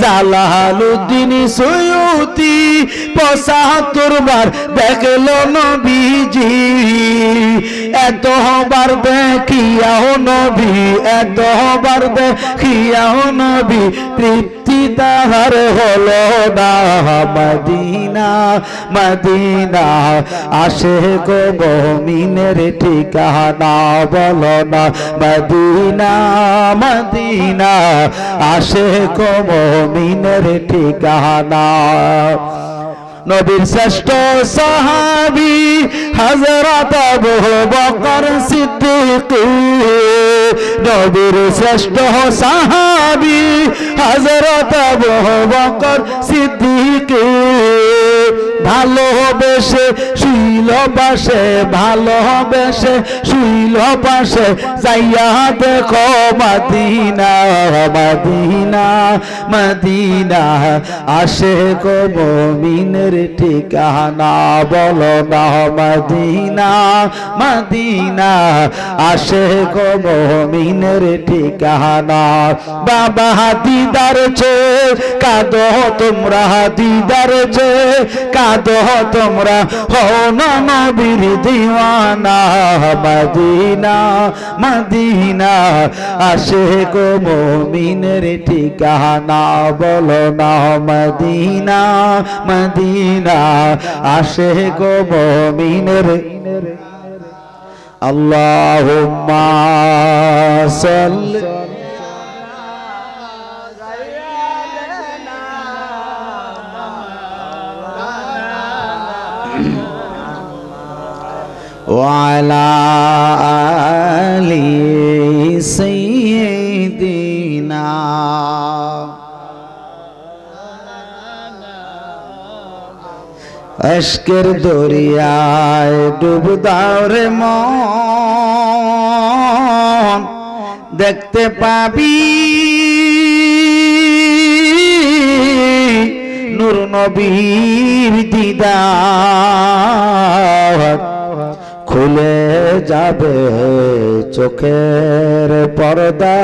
জালালউদ্দিন সুয়ুতি ৭৫ বার দেখলো নবীজি। এতবার দেখিয়াও নবী, এতবার দেখিয়াও নবী, তৃপ্তি তাহার হলো না। মদিনা মদিনা আশিক মুমিনের ঠিকানা, বলো না মদিনা মদিনা আশিক মুমিনের ঠিকানা। নবীর শ্রেষ্ঠ সাহাবী হযরত আবু বকর সিদ্দিক, নবীর শ্রেষ্ঠ সাহাবী হযরত আবু বকর সিদ্দিক। ভালোবেসে শুইল পাশে, ভালোবেসে শুইল পাশে, যাইয়া দেখো মদিনা মদিনা মদিনা আশিক মুমিনের ঠিকানা, বলো না মদিনা মদিনা আশিক মুমিনের ঠিকানা। বাবা দিদার চে কাঁদো তোমরা, দিদার চে কাঁদো তোমরা, হও না নবীর দিওয়ানা। মদিনা মদিনা আশিক মুমিনের ঠিকানা, বলো না মদিনা মদিনা আশিক মুমিনের। আল্লাহুম্মা সাল্লি وعلى آل سيدنا আশকের দরিয়ায় ডুব দাও রে মন দেখতে পাবি নূর নবীর দিদার খুলে যাবে চোখের পর্দা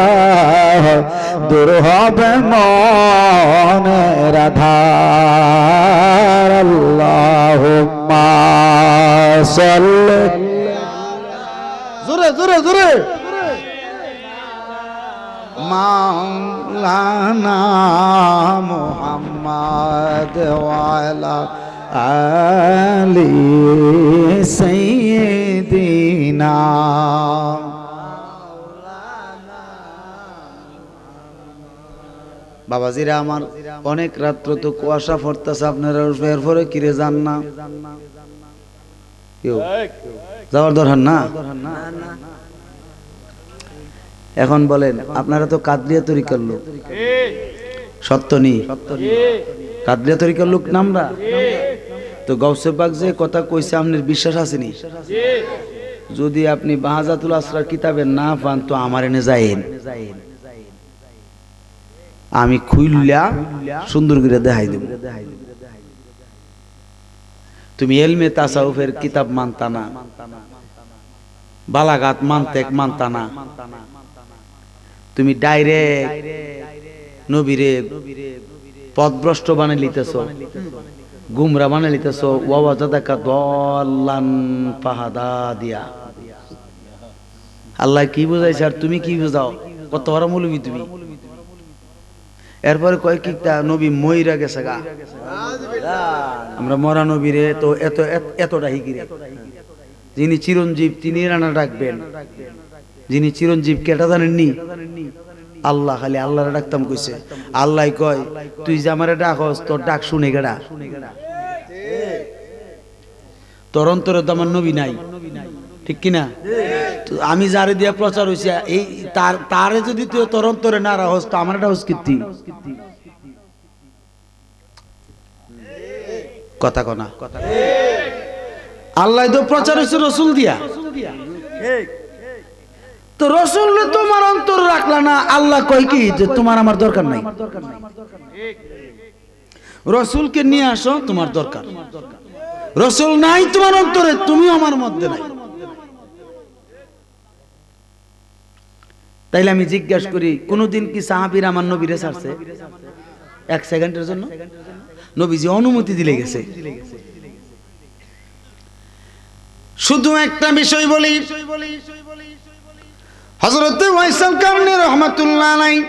দূর হবে মনের আধার আল্লাহুম্মা সাল্লি জোরে জোরে জোরে মাওলানা মুহাম্মদ ওয়া আলা আলি সাইয়্যিদিনা বাবাজিরা আমার অনেক রাত্র তো কুয়াশা পড়তেছে আপনারা এর পরে কিরে যান না কেউ যাওয়ার দরকার না এখন বলেন আপনারা তো কাদরিয়া তরিকার লোক সত্য নি কাদরিয়া তরিকার লোক না আমরা তো গাউসে পাক যে কথা কইছে আপনার বিশ্বাস আসেনি যদি আপনি বাহাজাতুল আসরার কিতাবে না পান তো আমার এনে যায়েন আমি খুইল্লা সুন্দর করে দেখাই দেব তুমি এলমে তাসাউফের কিতাব মানতা না বালাগাত মানতেক মানতা না তুমি ডাইরেক্ট নবীরে পথভ্রষ্ট বানাই লিতেছ গুমরা বানাই লিতেছ ওয়াজাদাকা দাল্লান ফাহাদা দিয়া আল্লাহ কি বুঝাইছে আর তুমি কি বুঝাও কত বড় মৌলবী তুমি এরপরে কয় কি নবী মইরা গেছে গা আমরা মরা নবীরে তো এত এতটা হিকিরে যিনি চিরঞ্জীব তিনি রানা ডাকবেন যিনি চিরঞ্জীব কেটা জানেননি আল্লাহ খালি আল্লাহরে ডাকতাম কইছে আল্লাহ কয় তুই যে আমারে ডাকস তোর ডাক শুনে গেডা তোর অন্তরে তো আমার নবী নাই ঠিক কিনা আমি যারে দিয়া প্রচার হইছে এই তারে যদি তুই তোর অন্তরে না রাখস তো আমার ডাকস কীর্তি কথা কনা আল্লাহ তো প্রচার হইছে রসুল দিয়া তো রসুল তোমার অন্তর রাখলা না আল্লাহ কয় কি যে তোমার আমার দরকার নাই রসুলকে নিয়ে আসো তোমার দরকার রসুল নাই তোমার অন্তরে তুমি আমার মধ্যে নাই তাইলে আমি জিজ্ঞাসা করি কোনদিন কি সাহাবীরা আমার নবীরে ছাড়ছে এক সেকেন্ডের জন্য নবীজি অনুমতি দিলে গেছে শুধু একটা বিষয় বলি হযরত ওয়াইসাল কারনী রাহমাতুল্লাহ আলাইহি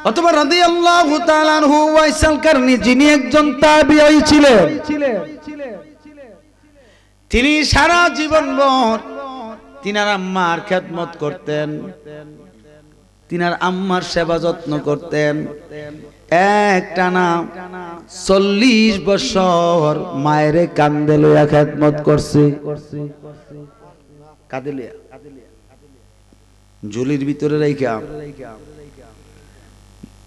অথবা রাদিয়াল্লাহু তাআলা আনহু ওয়াইসাল কারনী যিনি একজন তাবিঈ ছিলেন তিনি সারা জীবনভর তিনার আম্মার খেদমত করতেন তিনার আম্মার সেবা যত্ন করতেন একটানা 40 বছর মায়ের কাঁধে লইয়া খেদমত করছে কাঁধে লইয়া ঝুলির ভিতরে রাইখা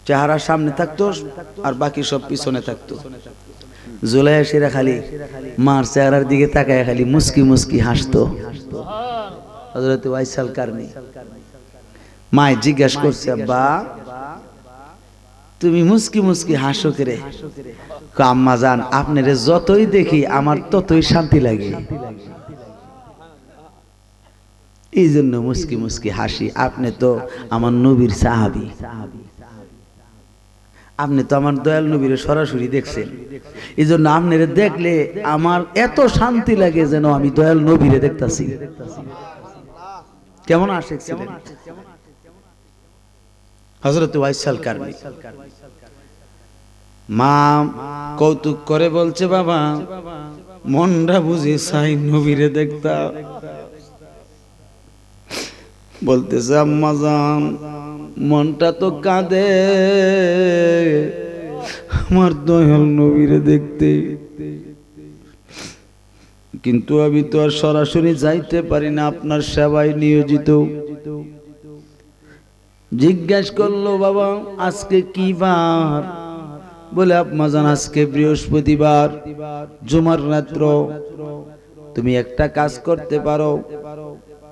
চেহারা সামনে থাকতো আর বাকি সব পিছনে থাকতো ঝুলাই সেরা খালি মার চেহারার দিকে তাকায় খালি মুস্কি মুস্কি হাসতো হযরত ওয়াইসাল কারনী মায় জিজ্ঞাসা করছে আব্বা তুমি মুস্কি মুস্কি হাসো করে আম্মা জান আপনারে যতই দেখি আমার ততই শান্তি লাগে এই জন্য মুস্কি মুস্কি হাসি আপনি তো আমার নবীর সাহাবী আপনি তো আমার দয়াল নবীরে সরাসরি দেখছেন এই জন্য আপনারে দেখলে আমার এত শান্তি লাগে যেন আমি দয়াল নবীরে দেখতাছি কেমন আশিক ছিলেন হযরত ওয়াইসাল কারনী মা কৌতুক করে বলছে বাবা মনটা বুঝে চাই নবীরে দেখতা বলতেছে আম্মা জান মনটা তো কাঁদে আমার দয়াল নবীরে দেখতে কিন্তু আমি তো আর সরাসরি যাইতে পারি না, আপনার সেবায় নিয়োজিত। জিজ্ঞাসা করলো, বাবা আজকে কি বার? বলে আম্মাজান আজকে বৃহস্পতিবার, জুমার রাত্র। তুমি একটা কাজ করতে পারো,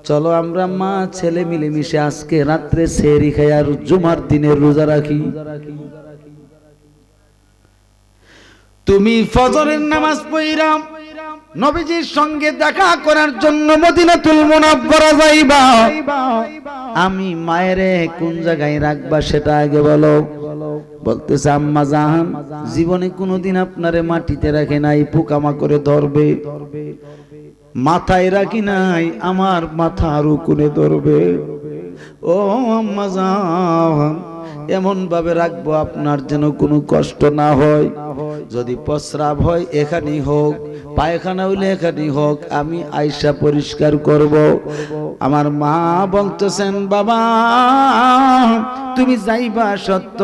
চলো আমরা মা ছেলে মিলেমিশে আজকে রাত্রে সেহরি খাই আর জুমার দিনের রোজা রাখি। তুমি ফজরের নামাজ পড়িরা নবীজির সঙ্গে দেখা করার জন্য মদিনাতুল মুনাওয়ারা যাইবা। আমি মায়েরে কোন জায়গায় রাখবা সেটা আগে বলো। বলতেছে, আম্মা জান জীবনে কোনোদিন আপনারে মাটিতে রাখে নাই, পোকামাকড়ে ধরবে। মাথায় রাখি নাই, আমার মাথা আরো কোণে ধরবে। ও আম্মা জান এমন ভাবে রাখবো আপনার যেন কোনো কষ্ট না হয়। যদি প্রস্রাব হয় এখানেই হোক, পায়খানা হইলে এখানেই হোক, আমি আয়সা পরিষ্কার করব। আমার মা বলতেছেন, বাবা তুমি যাইবা সত্য,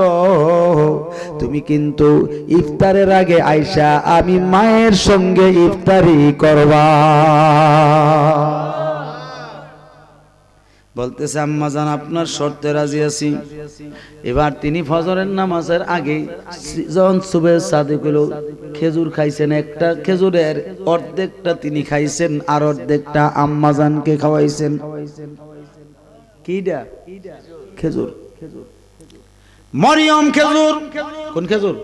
তুমি কিন্তু ইফতারের আগে আয়সা আমি মায়ের সঙ্গে ইফতারি করবা। বলতেছে, আম্মা জান আপনার শর্তে রাজি আছি। এবার তিনি ফজরের নামাজের আগে যখন সুবে সাদিক হলো, খেজুর খাইছেন। একটা খেজুরের অর্ধেকটা তিনি খাইছেন আর অর্ধেকটা আম্মা জানকে খাওয়াইছেন। কিডা? খেজুর। মরিয়ম খেজুর। কোন খেজুর?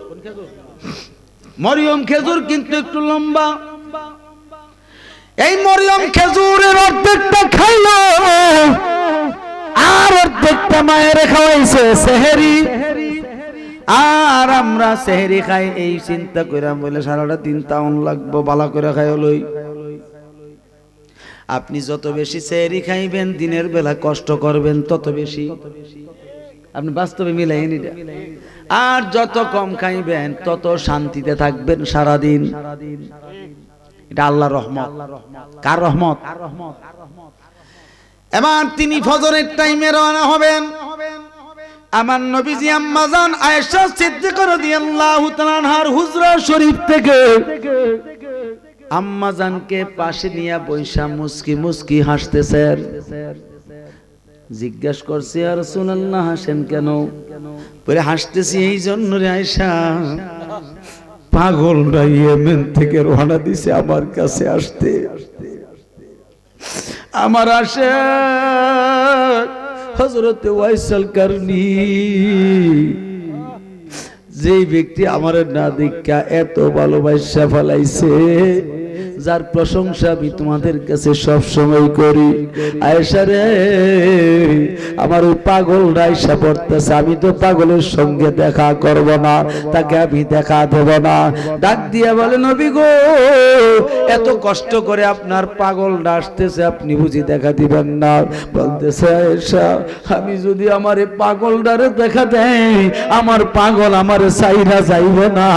মরিয়ম খেজুর, কিন্তু একটু লম্বা। এই মরিয়ম খেজুরের অর্ধেকটা খাইলো আর অর্ধেকটা মায়ের খাওয়াইছে সেহরি। আর আমরা সেহরি খাই এই চিন্তা কইরা বলে সারাটা দিন তাউন লাগবো, বালা করে খাই লই। আপনি যত বেশি সেহরি খাইবেন, দিনের বেলা কষ্ট করবেন তত বেশি। আপনি বাস্তবে মিলাইন এটা। আর যত কম খাইবেন তত শান্তিতে থাকবেন সারাদিন। এটা আল্লাহর রহমত। কার রহমত? এবার তিনি ফজরের টাইমে রওনা হবেন। আমার নবীজি আম্মা জান আয়েশা সিদ্দিকা রাদিয়াল্লাহু তাআলা আনহার হুজরা শরীফ থেকে আম্মা জানকে পাশে নিয়ে বৈশা মুস্কি মুস্কি হাসতেছেন। জিজ্ঞাসা করছে, ইয়া রাসূলুল্লাহ হাসেন কেন? বলে হাসতেছি এই জন্য রে আয়েশা, পাগলরা ইয়েমেন থেকে রওনা দিছে আমার কাছে আসতে। আমার আসে হযরতে ওয়াইসাল কারনী, যে ব্যক্তি আমার না দেখা এত ভালোবাসা ফলাইছে, যার প্রশংসা আমি তোমাদের কাছে সব সময় করি। আয়েশা রে, আমার ওই পাগল আয়েশা পড়তেছে, আমি তো পাগলের সঙ্গে দেখা করব না, তাকে আমি দেখা দেব না। ডাক দিয়া বলে, নবী গো এত কষ্ট করে আপনার পাগলটা আসতেছে, আপনি বুঝি দেখা দিবেন না? বলতেছে, আয়েশা আমি যদি আমার এই পাগলটারে দেখা দেই, আমার পাগল আমার চাইরা যাইব না,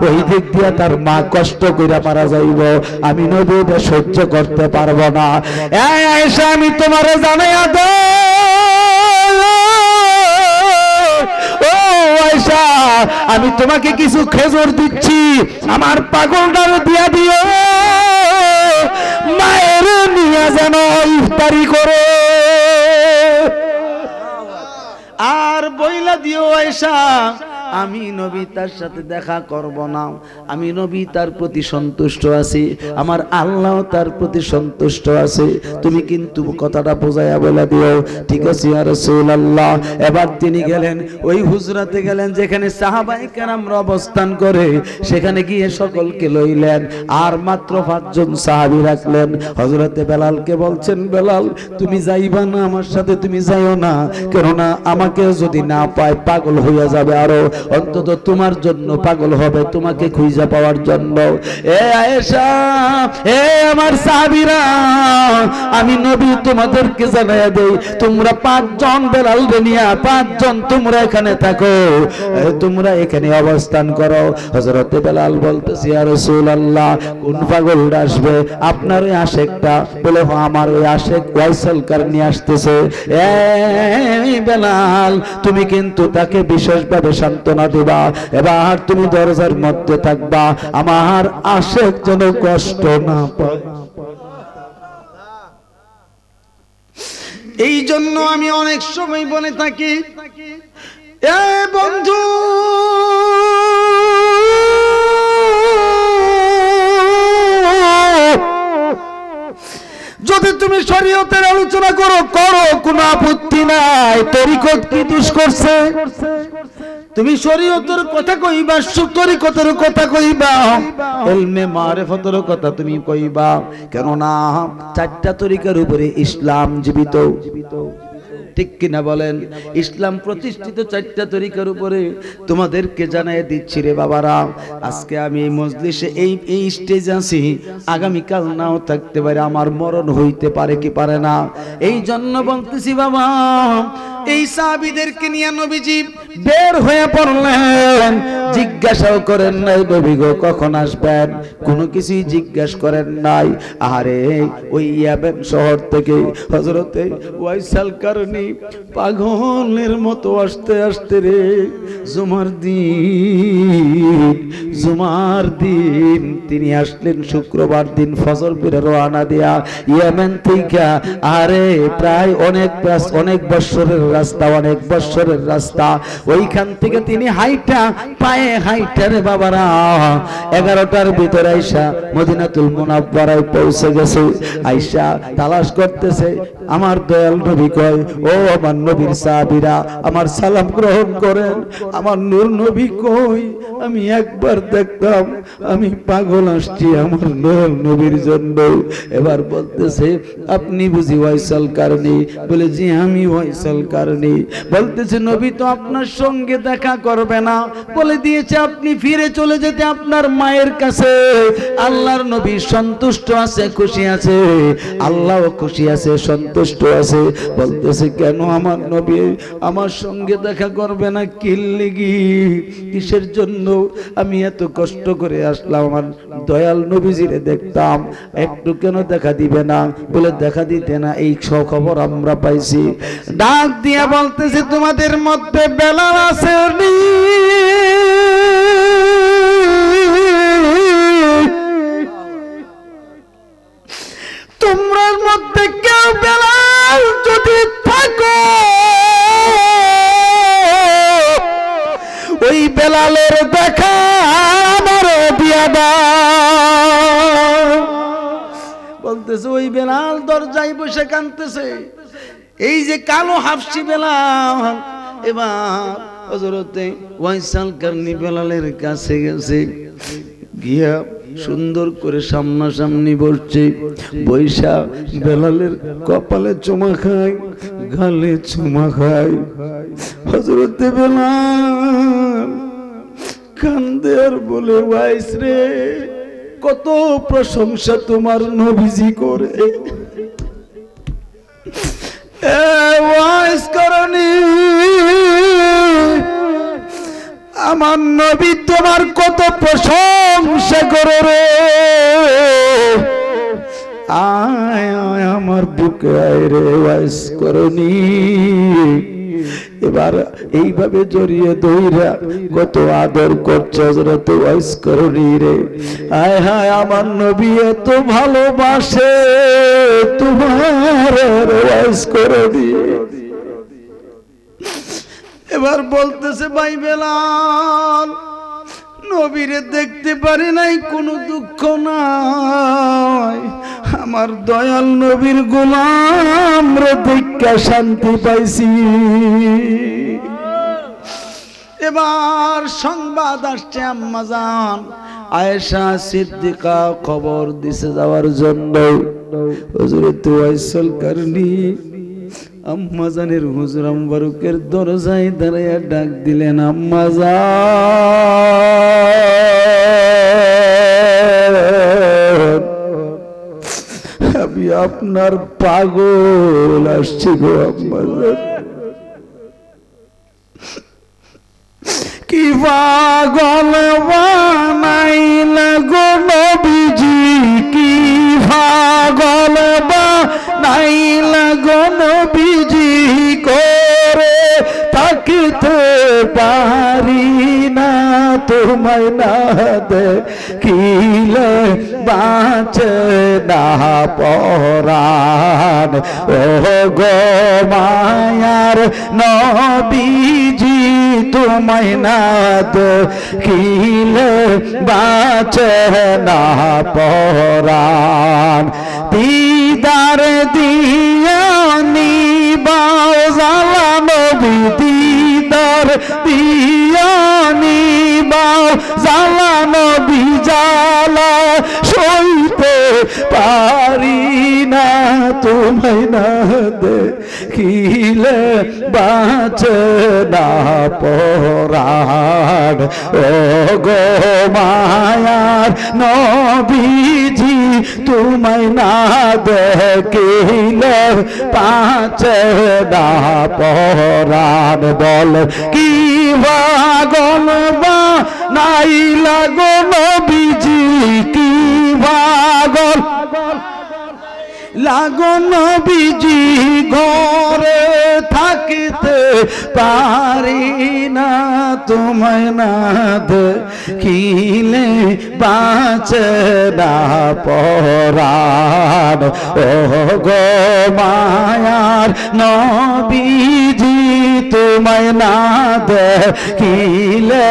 ওই দিক দিয়া তার মা কষ্ট করে মারা যাইব, আমি নবী এটা সহ্য করতে পারবো না। এই আয়েশা আমি তোমারে জানাইয়া দেই, ও আয়েশা আমি তোমাকে কিছু খেজুর দিচ্ছি, আমার পাগলটারে দিয়া দিও, মায়ের নিয়ে যেন ইফতারি করে। আর বইলা দিও আয়েশা আমি নবী তার সাথে দেখা করব না, আমি নবী তার প্রতি সন্তুষ্ট আছি, আমার আল্লাহ তার প্রতি সন্তুষ্ট আছে। তুমি কিন্তু কথাটা বোঝাইয়া বলে দিও। ঠিক আছে ইয়া রাসূলুল্লাহ। এবার তিনি গেলেন ওই হুজরাতে গেলেন যেখানে সাহাবায়ে কেরামরা অবস্থান করে, সেখানে গিয়ে সকলকে লইলেন আর মাত্র 5 জন সাহাবী রাখলেন। হযরতে বেলালকে বলছেন, বেলাল তুমি যাইবা না আমার সাথে, তুমি যাইও না, কেননা আমাকে যদি না পায় পাগল হইয়া যাবে, আরো অন্তত তোমার জন্য পাগল হবে, তোমাকে খুঁজে পাওয়ার জন্য। এ আয়েশা, এ আমার সাহাবীরা, আমি নবী তোমাদেরকে জানাইয়া দেই, তোমরা 5 জন বেলাল নিয়া 5 জন তোমরা এখানে থাকো, তোমরা এখানে অবস্থান করো। হযরতে বেলাল বলতেছে, ইয়া রাসূলুল্লাহ কোন পাগলটা আসবে? আপনার ওই আশেকটা? বলে আমার ওই আশেক ওয়াইসাল কারনী আসতেছে। এই বেলাল তুমি কিন্তু তাকে বিশেষভাবে শান্ত সান্ত্বনা দিবা। এবার তুমি দরজার মধ্যে থাকবা, আমার আশেক যেন কষ্ট না পায়। এই জন্য আমি অনেক সময় বলে থাকি, এ বন্ধু যদি তুমি শরীয়তের আলোচনা করো কোনো আপত্তি নাই, তরিকত কি দোষ করছে? তুমি শরীয়তের কথা কইবা, তরিকতের কথা কইবা, ইলমে মারিফতের কথা তুমি কইবা, কেন না চারটা তরিকার উপরে ইসলাম জীবিত, ঠিক কিনা বলেন? ইসলাম প্রতিষ্ঠিত চারটা তরিকার উপরে। তোমাদেরকে জানাই দিচ্ছি রে বাবারা, আজকে আমি এই মজলিসে এই স্টেজে আছি, আগামীকাল নাও থাকতে পারে, আমার মরণ হইতে পারে কি পারে না। এই জন্য বলতেছি বাবা, এই সাহাবীদেরকে নিয়ে নবীজি বের হয়ে পড়লেন, জিজ্ঞাসাও করেন নাই নবী গো কখন আসবেন, কোনো কিছুই জিজ্ঞাসা করেন নাই। আরে ওই ইয়ামেন শহর থেকে হযরতে ওয়াইসাল কারনী পাগলের মতো আসতে আসতে রে জুমার দিন তিনি আসলেন শুক্রবার দিন ফজর পড়ে রওনা দিয়া ইয়ামেন থেকে। আরে প্রায় অনেক বছরের রাস্তা, ওইখান থেকে তিনি পায়ে হাইটা রে বাবারা 11টার ভিতরে আইসা মদিনাতুল মুনাওয়ারায় পৌঁছে গেছে। আইসা তালাশ করতেছে, আমার দয়াল নবী কয়, ও আমার নবীর সাহাবীরা আমার সালাম গ্রহণ করেন, আমার নূর নবী কই? আমি একবার দেখতাম, আমি পাগল আসছি আমার দয়াল নবীর জন্য। এবার বলতেছে, আপনি বুঝি ওয়াইসাল কারনী? বলে জি আমি ওয়াইসাল কারনী। বলতেছে নবী তো আপনার সঙ্গে দেখা করবে না, বলে দিয়েছে আপনি ফিরে চলে যেতে আপনার মায়ের কাছে। আল্লাহর নবী সন্তুষ্ট আছে, খুশি আছে, আল্লাহও খুশি আছে, সন্তুষ্ট আছে। বলতেছে কেন আমার নবী আমার সঙ্গে দেখা করবে না? কিসের জন্য? আমি এত কষ্ট করে আসলাম, আমার দয়াল নবীজিরে দেখতাম, একটু কেন দেখা দিবে না? বলে দেখা দিতে না, এই খবর আমরা পাইছি। ডাক দিয়া বলতেছে, তোমাদের মধ্যে বেলাল আছে? তোমরার মধ্যে কেউ বেলাল যদি থাকো, ওই বেলালের দেখা আমার দিয়া দাও। বলতেছে ওই বেলাল দরজায় বসে কাঁদতেছে, এই যে কালো হাফসি বেলাল। এবার হযরতে ওয়াইসাল কারনী বেলালের কাছে গেছে, গিয়া সুন্দর করে সামনাসামনি বসছে, বৈশা বেলালের কপালে চুমা খায়, গালে চুমা খায়। হযরতে বেলাল কান্দে আর বলে, ওয়াইস রে কত প্রশংসা তোমার নবীজি করে। ওয়াইস কারনী আমার নবী তোমার কত প্রশংসা করে রে, আয় আয় আমার বুকে আয় রে ওয়াইস করনি। এবার এইভাবে জড়িয়ে ধইরা কত আদর করছে হযরত ওয়াইস করনি রে। আয় হায় আমার নবী এত ভালোবাসে তোমার ওয়াইস করনি। এবার বলতেছে, ভাই বেলাল নবীরে দেখতে পারি নাই, কোনো দুঃখ নাই, আমার দয়াল নবীর গোলাম রে দেখা শান্তি পাইছি। এবার সংবাদ আসছে আম্মাজান আয়েশা সিদ্দিকা খবর দিছে যাওয়ার জন্য। হযরত ওয়াইসাল কারনী আম্মাজানের হুজুর মুবারকের দরজায় দাঁড়াইয়া ডাক দিলেন, আম্মাজান আমি আপনার পাগল আসছি গো আম্মাজান। কি পাগল বানাইলা গো নবীজি, কি পাগল বানাইলা গো নবীজি, করে থাকিতে পারি না তোমায় না দেখিলে বাঁচে না পরাণ ও গো মায়ার নবীজি তোমায় না দেখিলে বাঁচে না পরাণ দিদার দিয়া নিবাও জালা নবী দিদার দিয়া নিবাও জালা নবী জালা সইতে পারি না তোমায় না দেখিলে বাঁচে না পরাণ ও গো মায়ার নবীজি তোমায় না দেখিলে বাঁচে না পরাণ বল কি পাগল বানাইলা গো নবীজি কি পাগল লাগো নবীজি ঘরে থাকিতে পারি না তোমায় না দেখিলে বাঁচে না পরাণ ও গো মায়ার নবীজি তোমায় না দেখিলে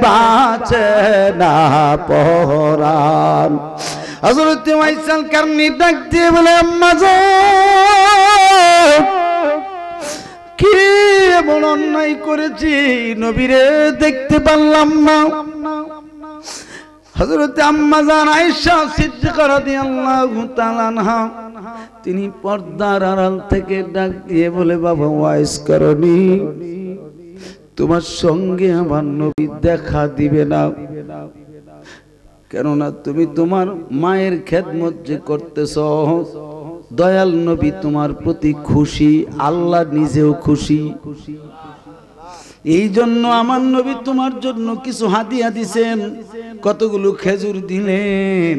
বাঁচে না পরাণ হযরত ওয়াইসাল কারনী ডাক দিয়ে বলে আম্মা যান কি এমন অন্যায় করেছি নবীরে দেখতে পারলাম না। হযরত আম্মা জান আয়েশা সিদ্দিকা রাদিয়াল্লাহু তাআলা আনহা তিনি পর্দার আড়াল থেকে ডাক দিয়ে বলে বাবা ওয়াইস কারনী তোমার সঙ্গে আমার নবী দেখা দিবে না, কেননা তুমি তোমার মায়ের খেদমত যে করতেছ দয়াল নবী তোমার প্রতি খুশি, আল্লাহ নিজেও খুশি। এই জন্য আমার নবী তোমার জন্য কিছু হাদিয়া দিছেন, কতগুলো খেজুর দিলেন।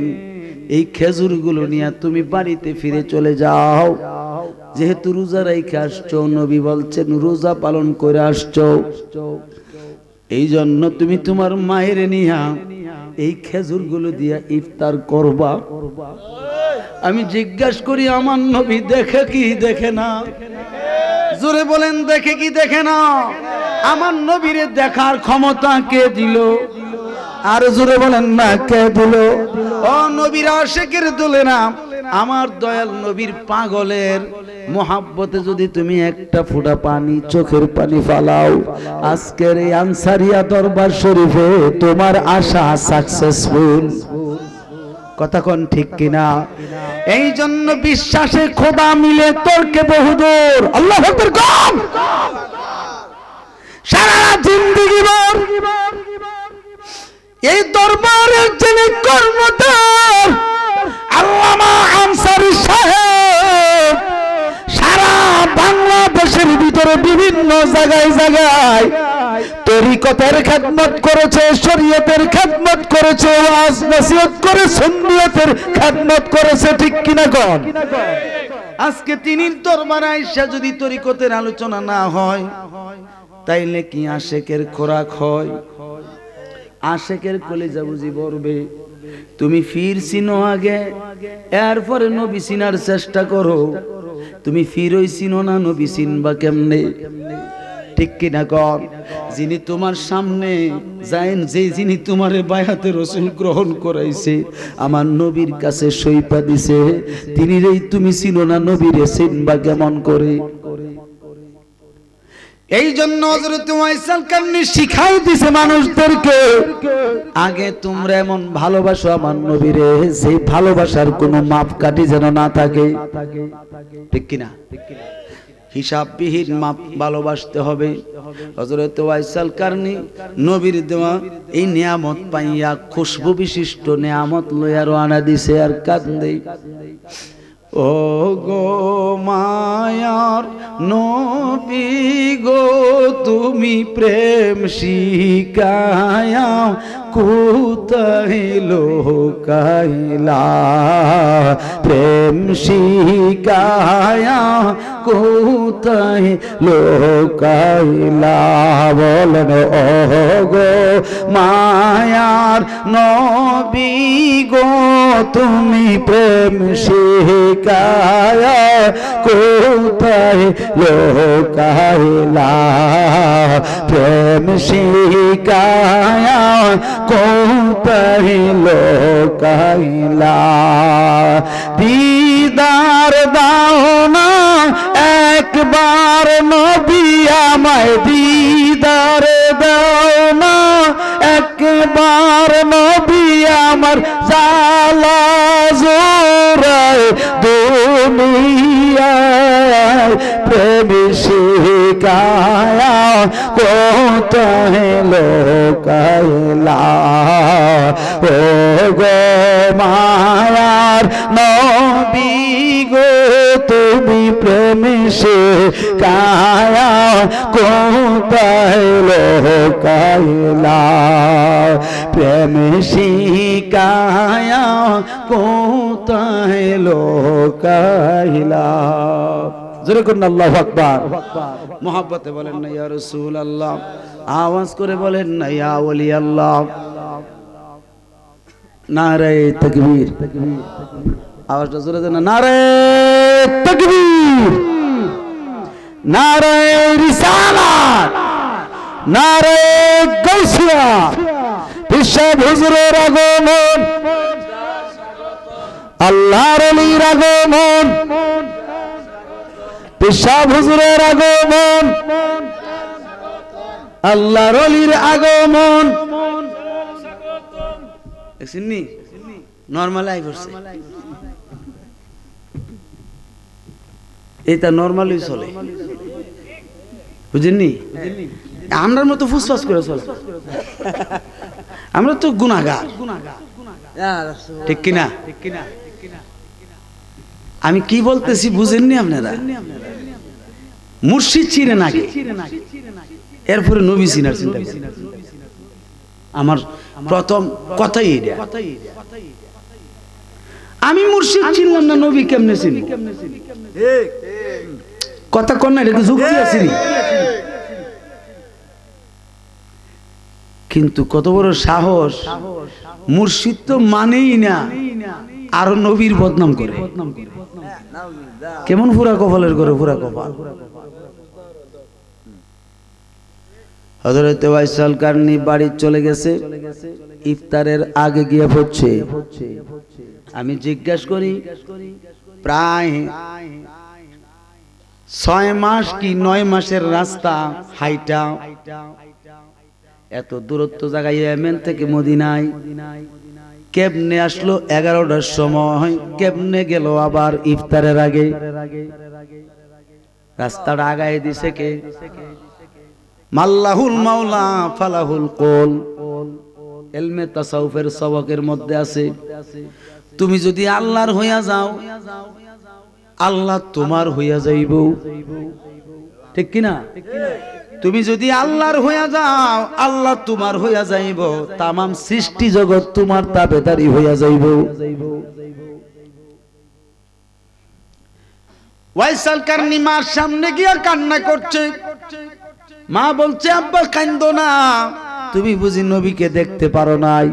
এই খেজুরগুলো নিয়ে তুমি বাড়িতে ফিরে চলে যাও। যেহেতু রোজা রাইখে আসছো, নবী বলছেন রোজা পালন করে আসছো, এই জন্য তুমি তোমার মায়ের নিয়া এই খেজুরগুলো দিয়া ইফতার করবা। আমি জিজ্ঞাসা করি আমার নবী দেখে কি দেখে না? জোরে বলেন দেখে কি দেখে না? আমার নবীরে দেখার ক্ষমতা কে দিল? আর জোরে বলেন না কে দিল? ও নবীর আশিকের দলে না, আমার দয়াল নবীর পাগলের মোহাব্বতে যদি তুমি একটা ফোঁটা পানি চোখের পানি ফালাও, আজকের এই আনসারিয়া দরবার শরীফে তোমার আশা সাকসেসফুল। কথা কোন ঠিক কিনা? এই জন্য বিশ্বাসে খোদা মিলে তর্কে বহুদূর। আল্লাহু আকবার কম। সারা জিন্দেগি ভর এই দরবারের যিনি কর্মদার আল্লামা আনসারী সাহেব সারা বাংলাদেশের ভিতরে বিভিন্ন জায়গায় জায়গায় তরিকতের খেদমত করেছে, শরীয়তের খেদমত করেছে, ওয়াজ নসিহত করে সুন্নিয়তের খেদমত করেছে, ঠিক কিনা কোন? আজকে তিনি দরবারে আইসা যদি তরিকতের আলোচনা না হয় তাইলে কি আশেকের খোরাক হয়? আশেকের কলিজা বুঝি বলবে তুমি ফির চিনো আগে, এরপরে নবী চিনার চেষ্টা করো। তুমি ফিরই চিনো না, নবী চিনবা কেমনে? ঠিক কিনা কর? যিনি তোমার সামনে যায়েন, যে যিনি তোমার বায়াতে রাসূল গ্রহণ করাইছে, আমার নবীর কাছে সইপা দিছে, তিনি রেই তুমি চিনো না, নবীরে চিনবা কেমন করে? এই জন্য হযরত ওয়াইসাল কারনী শিখাই দিছে মানুষদেরকে, আগে তোমরা এমন ভালোবাসো আমার নবীরে, সেই ভালোবাসার কোনো মাপকাঠি যেন না থাকে। ঠিক কিনা? হিসাববিহীন মাপ ভালোবাসতে হবে। হযরত ওয়াইসাল কারনী নবীর দেওয়া এই নিয়ামত পাইয়া খুশবু বিশিষ্ট নিয়ামত লইয়া রওনা দিছে আর কান্দে। ও গো মায়ার নবী গো, তুমি প্রেম শিখায়া কোথায় লোকাইলা, প্রেম শিখায়া কোথায় কোথায় লোকাইলা বলেন ও গো মায়ার নবী গো তুমি প্রেম শিখায়া কোথায় লোকাইলা প্রেম শিখায়া কোথায় লোকাইলা দিদার দাও না একবার নবী আমায় দিদার দাও না একবার নবী আমার জালা জোরায় দুনিয়ায় প্রেম শিখায়া কোথায় লোকাইলা ও গো মায়ার নবী গো তুমি প্রেম শিখায়া কোথায় লোকাইলা প্রেম শিখায়া কোথায় লোকাইলা জোরে করুন আল্লাহু আকবার মোহাব্বতে বলেন না ইয়া রাসূলুল্লাহ আওয়াজ করে বলেন না ইয়া ওলি আল্লাহ নারে তাকবীর আওয়াজটা জোরে দেন নারে তাকবীর নারে রিসালাত নারে গাউসিয়া পিসাব হুজুরের আগমন আল্লাহর ওলির আগমন পিসাব হুজুরের আগমন আল্লাহর ওলির আগমন দেখছেননি নরমাল আই করছে এটা নরমালি চলে বুঝেননি আমরার মতো ফুসফাস করে চলে আমরা তো গুনাহগার ঠিক কিনা আমি কি বলতেছি বুঝেননি আপনারা মুর্শিদ চিনেন আগে এরপরে নবী চিনার চিন্তা করেন আমার প্রথম কথাই এটা আমি মুর্শিদ চিনলাম না নবী কেমনে চিনি কথা কর না এটা যুক্তি আছে কিন্তু কত বড় সাহস মুর্শিদ তো মানেই না আর নবীর বদনাম করে কেমন পুরা কপালের করে পুরা কপাল হযরত ওয়াইসাল কারনি বাড়ি চলে গেছে ইফতারের আগে গিয়ে পড়ছে আমি জিজ্ঞাসা করি প্রায় 6 মাস কি 9 মাসের রাস্তা হাইটা এত দূরত্ব জায়গায় ইয়েমেন থেকে মদিনায় কেমনে আসলো 11টার সময় কেমনে গেল আবার ইফতারের আগে রাস্তাটা আগায় দিছে কে মাল্লাহুল মাওলা ফালাহুল কল ইলমে তাসাউফের সবকের মধ্যে আছে তুমি যদি আল্লাহর হইয়া যাও আল্লাহ তোমার হইয়া যাইব ঠিক কি না তুমি যদি আল্লাহর হইয়া যাও আল্লাহ তোমার হইয়া যাইব तमाम সৃষ্টি জগৎ তোমার তাবেদারি হইয়া যাইব ওয়াইসাল কারনি মার সামনে গিয়া কান্না করছে মা বলছে আব্বা কান্দো না তুমি বুঝি নবীকে দেখতে পারো নাই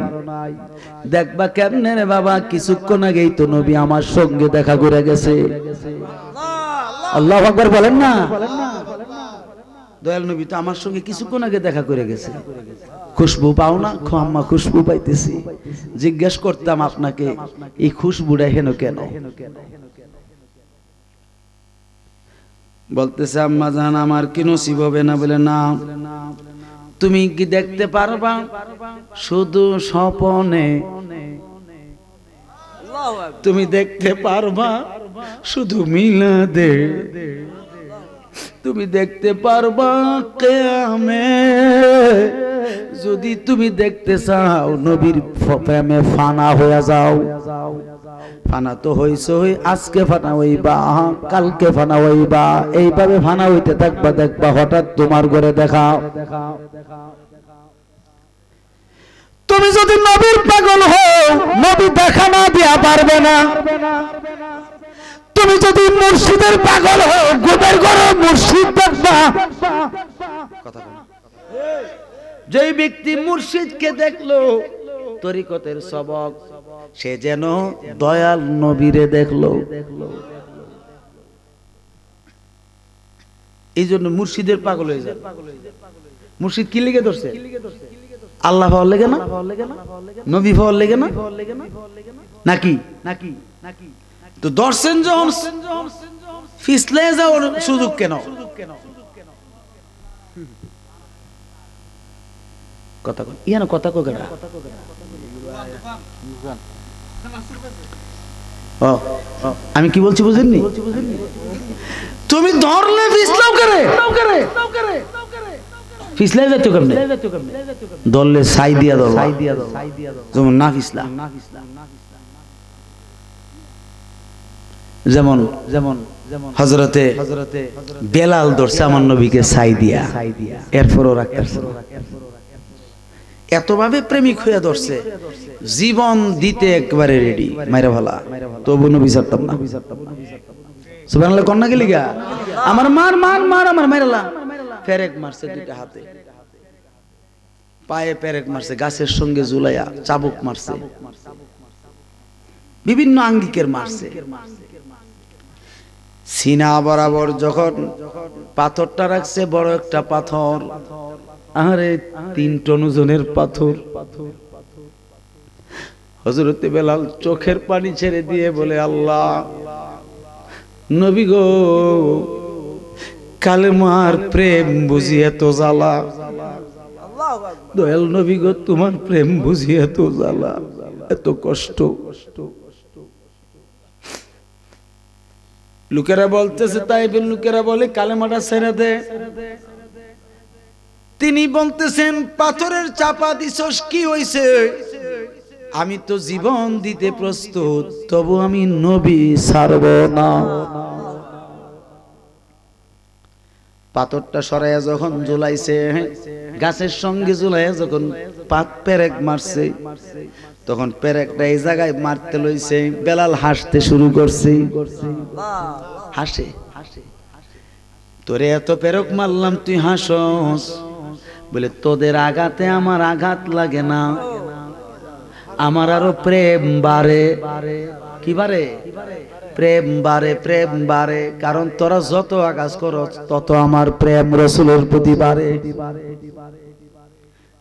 দেখবা কেমনে রে বাবা কিছুক্ষণ আগেই তো নবী আমার সঙ্গে দেখা করে গেছে আল্লাহু আকবার বলেন না দয়াল নবী তো আমার সঙ্গে কিছুক্ষণ আগে দেখা করে গেছে খুশবু পাও না আম্মা খুশবু পাইতেছি জিজ্ঞাসা করতাম আপনাকে এই খুশবুটা হেন কেন বলতেছে আম্মা জান আমার কি নসিব হবে না বলে না তুমি কি দেখতে পারবা শুধু স্বপ্নে তুমি দেখতে পারবা শুধু মিলাদে তুমি দেখতে পারবা কিয়ামে যদি তুমি দেখতে চাও নবীর প্রেমে ফানা হয়ে যাও ফানা তো হইছই আজকে ফানা হইবা কালকে ফানা হইবা এইভাবে ফানা হইতে থাকবা দেখবা হঠাৎ তোমার ঘরে দেখা তুমি যদি নবীর পাগল হও নবী দেখা না দিয়া পারবে না তুমি যদি মুর্শিদের পাগল হও গোবের ঘরে মুর্শিদ দেখবা। কথা বল। যেই ব্যক্তি মুর্শিদকে দেখলো তরিকতের সবক, সে যেন দয়াল নবীরে দেখলো। এই জন্য মুর্শিদের পাগল হয়ে যায়। মুর্শিদ কি লেগে ধরছে? আল্লাহ পাওয়ার লেগে না, নবী পাওয়ার লেগে না, নাকি? তো দর্শন যখন ফিসলে যাওয়ার সুযোগ কেন? কথা কন ইয়ানো কথা কো গড়া। আমি কি বলছি বুঝেননি? তুমি ধরলে ফিসলাও করে ফিসলে যেতে কেমনে? ধরলে সাই দিয়া ধরো, যেমন না ফিসলা। যেমন হযরতে বেলাল ধরছে আমার নবীকে সাই দিয়া, এরপরও রাখতেছে। এতভাবে প্রেমিক হয়ে ধরছে, জীবন দিতে একবারে রেডি। মাইরা ভালা তবু নবী ছাড়তাম না। সুবহানাল্লাহ কন্যা গেলি গা আমার মার মার মার আমার মাইরালা। পেরেক মারছে দুইটা হাতে, পায়ে পেরেক মারছে, গাছের সঙ্গে ঝুলাইয়া চাবুক মারছে, বিভিন্ন আঙ্গিকের মারছে। সিনা বরাবর যখন পাথরটা রাখছে, বড় একটা পাথর, আরে 3 টন ওজনের পাথর। হযরতে বেলাল চোখের পানি ছেড়ে দিয়ে বলে, আল্লাহ নবী গো, কালেমার প্রেম বুঝি এত জ্বালা। দয়াল নবী গো, তোমার প্রেম বুঝি এত জ্বালা, এত কষ্ট। লোকেরা বলতেছে, তাইবের লোকেরা বলে কালেমাটা ছেড়ে দে। তিনি বলতেছেন, পাথরের চাপা দিছস কি হইছে? আমি তো জীবন দিতে প্রস্তুত, তবু আমি নবী ছাড়ব না। পাথরটা সরাইয়া যখন ঝুলাইছে, গাছের সঙ্গে ঝুলাইয়া যখন পেরেক মারছে, তখন পেরেকটা এই জায়গায় মারতে লইছে। বেলাল হাসতে শুরু করছে, হাসে, তোরে এত পেরেক মারলাম তুই হাসস? বলে, তোদের আঘাতে আমার আঘাত লাগে না, আমার আরো প্রেম বাড়ে। কি বাড়ে? প্রেম বাড়ে, প্রেম বাড়ে। কারণ তোরা যত আঘাত করস তত আমার প্রেম রাসূলের প্রতি বাড়ে।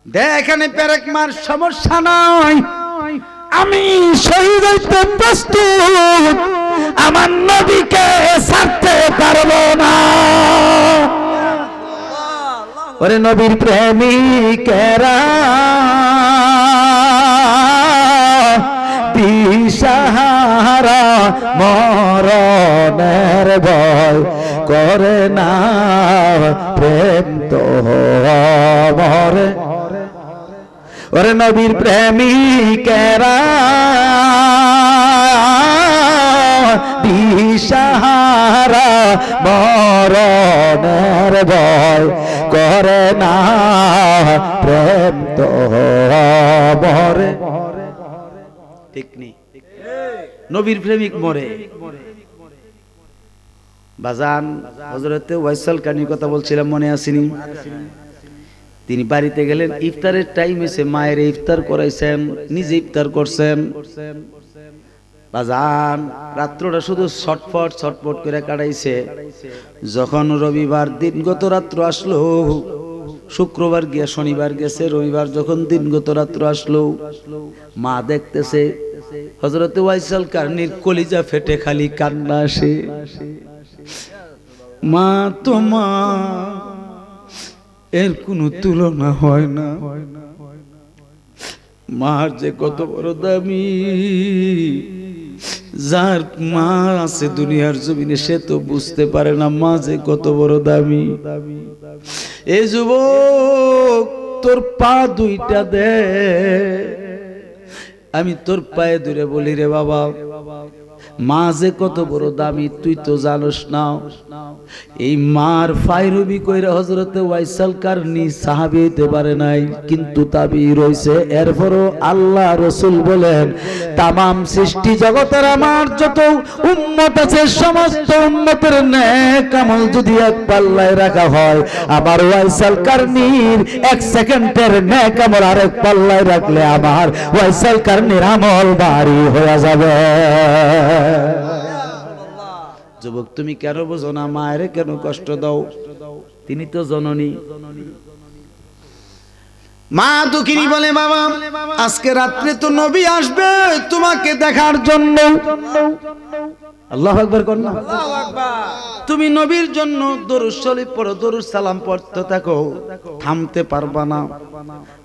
দেখ এখানে পেরেক মার, সমস্যা নাই, আমি শহীদ হইতে প্রস্তুত, আমার নবীকে ছাড়তে পারবো না। ওরে নবীর প্রেমিকেরা, দিশাহারা মরণের ভয় করে না, প্রেম তো মরে। ওরে নবীর প্রেমিকেরা, দিশাহারা মরণের ভয় করে না, প্রেম তো মরে। ঠিক নেই? নবীর প্রেমিক মরে। বাজান হযরতে ওয়াইসাল কানির কথা বলছিলাম, মনে আসেনি? তিনি বাড়িতে গেলেন, ইফতারের টাইম এসে মায়ের ইফতার করাইছেন, নিজে ইফতার করছেন। বাজান রাত্রটা শুধু ছটফট ছটফট করে কাটাইছে। যখন রবিবার দিনগত রাত্র আসলো, শুক্রবার গিয়া শনিবার গেছে, রবিবার যখন দিনগত রাত্র আসলো, মা দেখতেছে হযরতে ওয়াইসাল কারনির কলিজা ফেটে খালি কান্না আসে। মা তো মা, এর কোনো তুলনা হয় না। মার যে কত বড় দামি, যার মা আছে দুনিয়ার জমিনে সে তো বুঝতে পারে না মা যে কত বড় দামি। এই যুবক, তোর পা দুইটা দে, আমি তোর পায়ে ধরে বলি রে বাবা, মা যে কত বড় দামি তুই তো জানোস না। এই মার ফায়রবি কইরা হযরতে ওয়াইসাল কারনি সাহাবী হইতে পারে নাই, কিন্তু তাবি রইছে। এরপরও আল্লাহ রাসূল বলেন তামাম সৃষ্টি জগতের আমার যত উম্মত আছে সমস্ত উম্মতের নেক আমল যদি এক পাল্লায় রাখা হয়, আমার ওয়াইসাল কারনির এক সেকেন্ডের নেক আমল আরেক পাল্লায় রাখলে আমার ওয়াইসাল কারনির আমল ভারী হয়ে যাবে। যুবক তুমি কেন বোঝো না? মায়ের কেন কষ্ট দাও? তিনি তো জননী। মা দুঃখিনী বলে বাবা আজকে রাত্রে তো নবী আসবে তোমাকে দেখার জন্য। আল্লাহু আকবার কোন না? তুমি নবীর জন্য দরুদ শরীফ পড়ো, দরুদ সালাম পড়তে থাকো, থামতে পারবা না।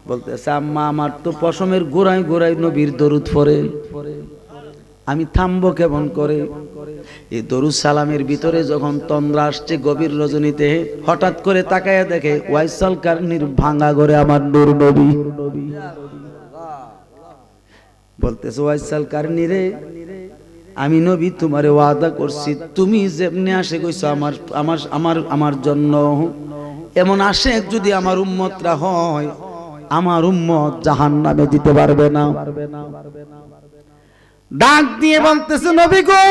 বলতেছে আম্মা আমার তো পশমের গোড়ায় গোড়ায় নবীর দরুদ পড়ে, আমি থামবো কেমন করে? এই দরুদ সালামের ভিতরে যখন তন্দ্রা আসছে গভীর রজনীতে, হঠাৎ করে তাকায়া দেখে ওয়াইসাল কারনির ভাঙা ঘরে আমার নূর নবী। বলতেছে ওয়াইসাল কারনি রে, আমি নবী তোমারে ওয়াদা করছি, তুমি যেমনি আসে কইছো আমার আমার আমার আমার জন্য, এমন আসে যদি আমার উম্মতরা হয়, আমার উম্মত জাহান্নামে দিতে পারবে না। ডাক দিয়ে বলতেছে নবী গো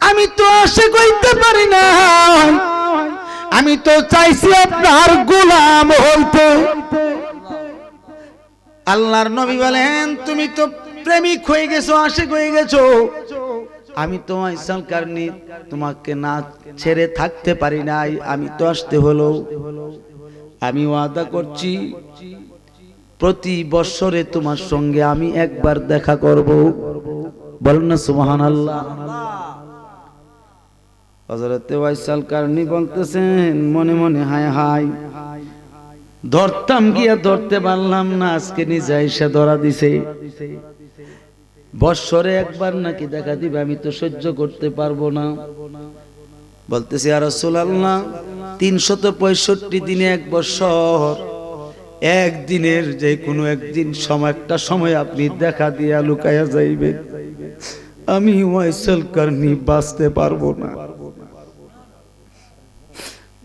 আমি তো আসে কইতে পারি না, আমি তো চাইছি আপনার গোলাম হইতে। আল্লাহর নবী বলেন তুমি তো প্রেমিক হয়ে গেছো, আশিক হয়ে গেছো, আমি তো ওয়াইসাল কারনি তোমাকে না ছেড়ে থাকতে পারি নাই, আমি তো আসতে হলো। আমি ওয়াদা করছি প্রতি বছরে তোমার সঙ্গে আমি একবার দেখা করব। বলেন না সুবহানাল্লাহ। হযরতে ওয়াইসাল কারনি বলতেছেন মনে মনে হায় হায়, ধরতাম গিয়া ধরতে পারলাম না, আজকে নিজে এসে ধরা দিছে। বছরে একবার নাকি দেখা দিবে, আমি তো সহ্য করতে পারবো না। বলতেছে ইয়া রাসূলুল্লাহ 365 দিনে এক বছর, একদিনের যে কোনো একদিন সময় একটা সময় আপনি দেখা দিয়া লুকায়া যাইবেন, আমি ওয়াইসাল কারনি বাঁচতে পারবো না।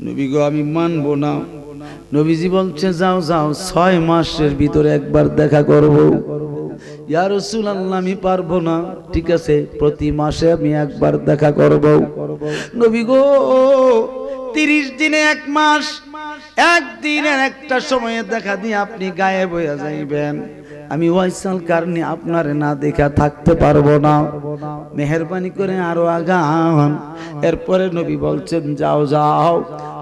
নবী গো আমি মানবো না। নবীজি বলছে যাও যাও 6 মাসের ভিতরে একবার দেখা করব। ইয়া রাসূলুল্লাহ আমি পারবো না। ঠিক আছে প্রতি মাসে আমি একবার দেখা করব। নবী গো 30 দিনে এক মাস, একদিনের একটা সময়ে দেখা দিয়ে আপনি গায়েব হয়ে যাইবেন, আমি ওয়াইসাল কারনি আপনার না দেখা থাকতে পারবো না, মেহেরবানি করে আরো আগান। এরপরে নবী বলছেন যাও যাও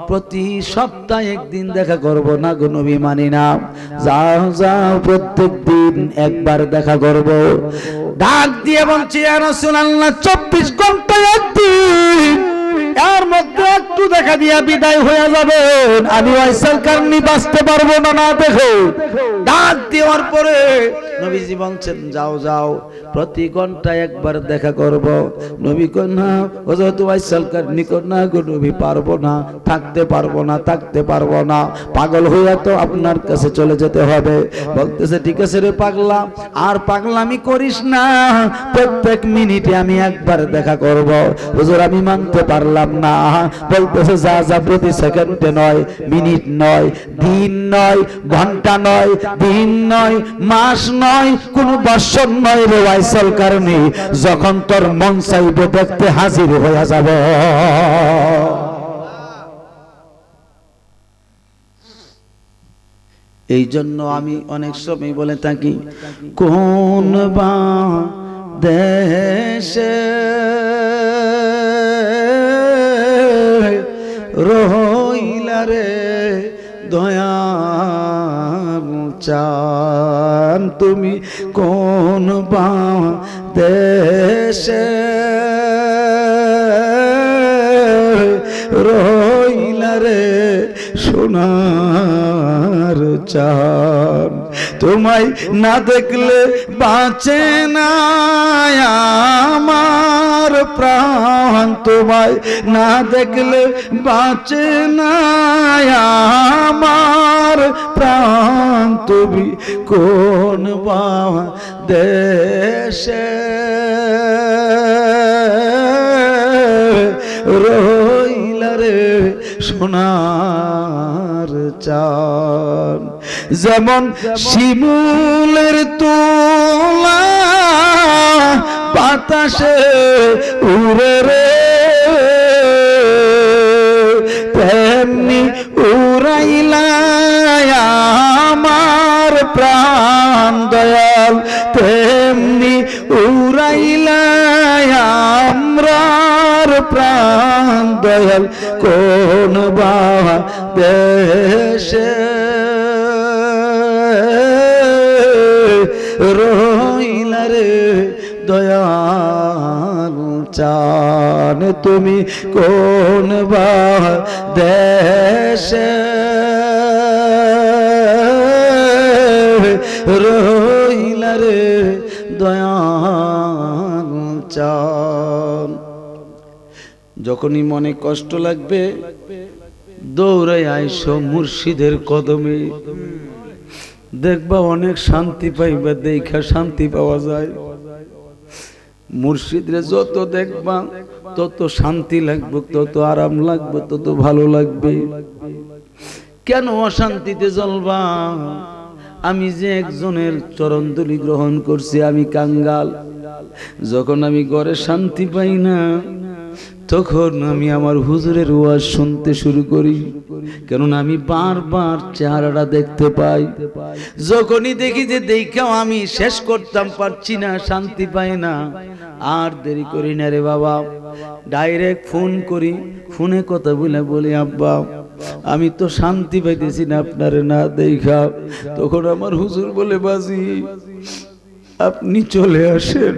প্রতি সপ্তাহে একদিন দেখা করব না গো নবী মানি না, যাও যাও প্রত্যেক দিন একবার দেখা করব। ডাক দিয়ে বলছি ইয়া রাসূলুল্লাহ 24 ঘন্টা একদিন, এর মধ্যে একটু দেখা দিয়া বিদায় হয়ে যাবেন, আমি ওয়াইসাল কারনি বাঁচতে পারবো না না দেখো। ডাক দেওয়ার পরে নবীজি বলছেন যাও যাও প্রতি ঘন্টায় একবার দেখা করব। নবী কন না হযরত ওয়াইসাল কারনি কন না গো নবী পারবো না, থাকতে পারবো না, থাকতে পারবো না, পাগল হইয়া তো আপনার কাছে চলে যেতে হবে। বলতেছে ঠিক আছে রে পাগলা, আর পাগলামি করিস না, প্রত্যেক মিনিটে আমি একবার দেখা করব। হুজুর আমি মানতে পারলাম না। বলতেছে যা যা প্রতি সেকেন্ডে নয়, মিনিট নয়, দিন নয়, ঘন্টা নয়, দিন নয়, মাস নয়, কোন বছর নয় রে ওয়াইসাল কারনি, যখন তোর মন চাইবে দেখতে হাজির হয়ে যাবে। এই জন্য আমি অনেক সময় বলে থাকি কোন বা দেশে রহিলা রে দয়াল চান, তুমি কোন বা দেশে রহিলা রে সোনার চান, তোমায় না দেখলে বাঁচে না আমার প্রাণ, তোমায় না দেখলে বাঁচে না আমার প্রাণ, তুমি কোন দেশে রইলা রে সোনার চাঁদ যেমন শিমুলের তোলা বাতাসে উড়ে রে তেমনি উড়াইলা আমার প্রাণ দয়াল তেমনি উড়াইলা আমরার প্রাণ দয়াল কোন দেশে রইলা রে দয়াল চান তুমি কোন দেশে রইলা রে দয়াল চান যখনই মনে কষ্ট লাগবে দৌড়াই আইসো মুর্শিদের কদমে দেখবা অনেক শান্তি পাইবা দেখা শান্তি পাওয়া যায় মুর্শিদরে যত দেখবা তত শান্তি লাগবে তত আরাম লাগবে তত ভালো লাগবে কেন অশান্তিতে জ্বলবা আমি যে একজনের চরণধুলি গ্রহণ করছি আমি কাঙ্গাল যখন আমি ঘরে শান্তি পাই না তখন আমি আমার হুজুরের ওয়াজ শুনতে শুরু করি কারণ আমি বারবার চেহারাটা দেখতে পাই যখনই দেখি যে দেখাও আমি শেষ করতাম পারছি না শান্তি পাই না আর দেরি করি না রে বাবা ডাইরেক্ট ফোন করি ফোনে কথা বলি আব্বা আমি তো শান্তি পাইতেছি না আপনারে না দেখা তখন আমার হুজুর বলে বাজি আপনি চলে আসেন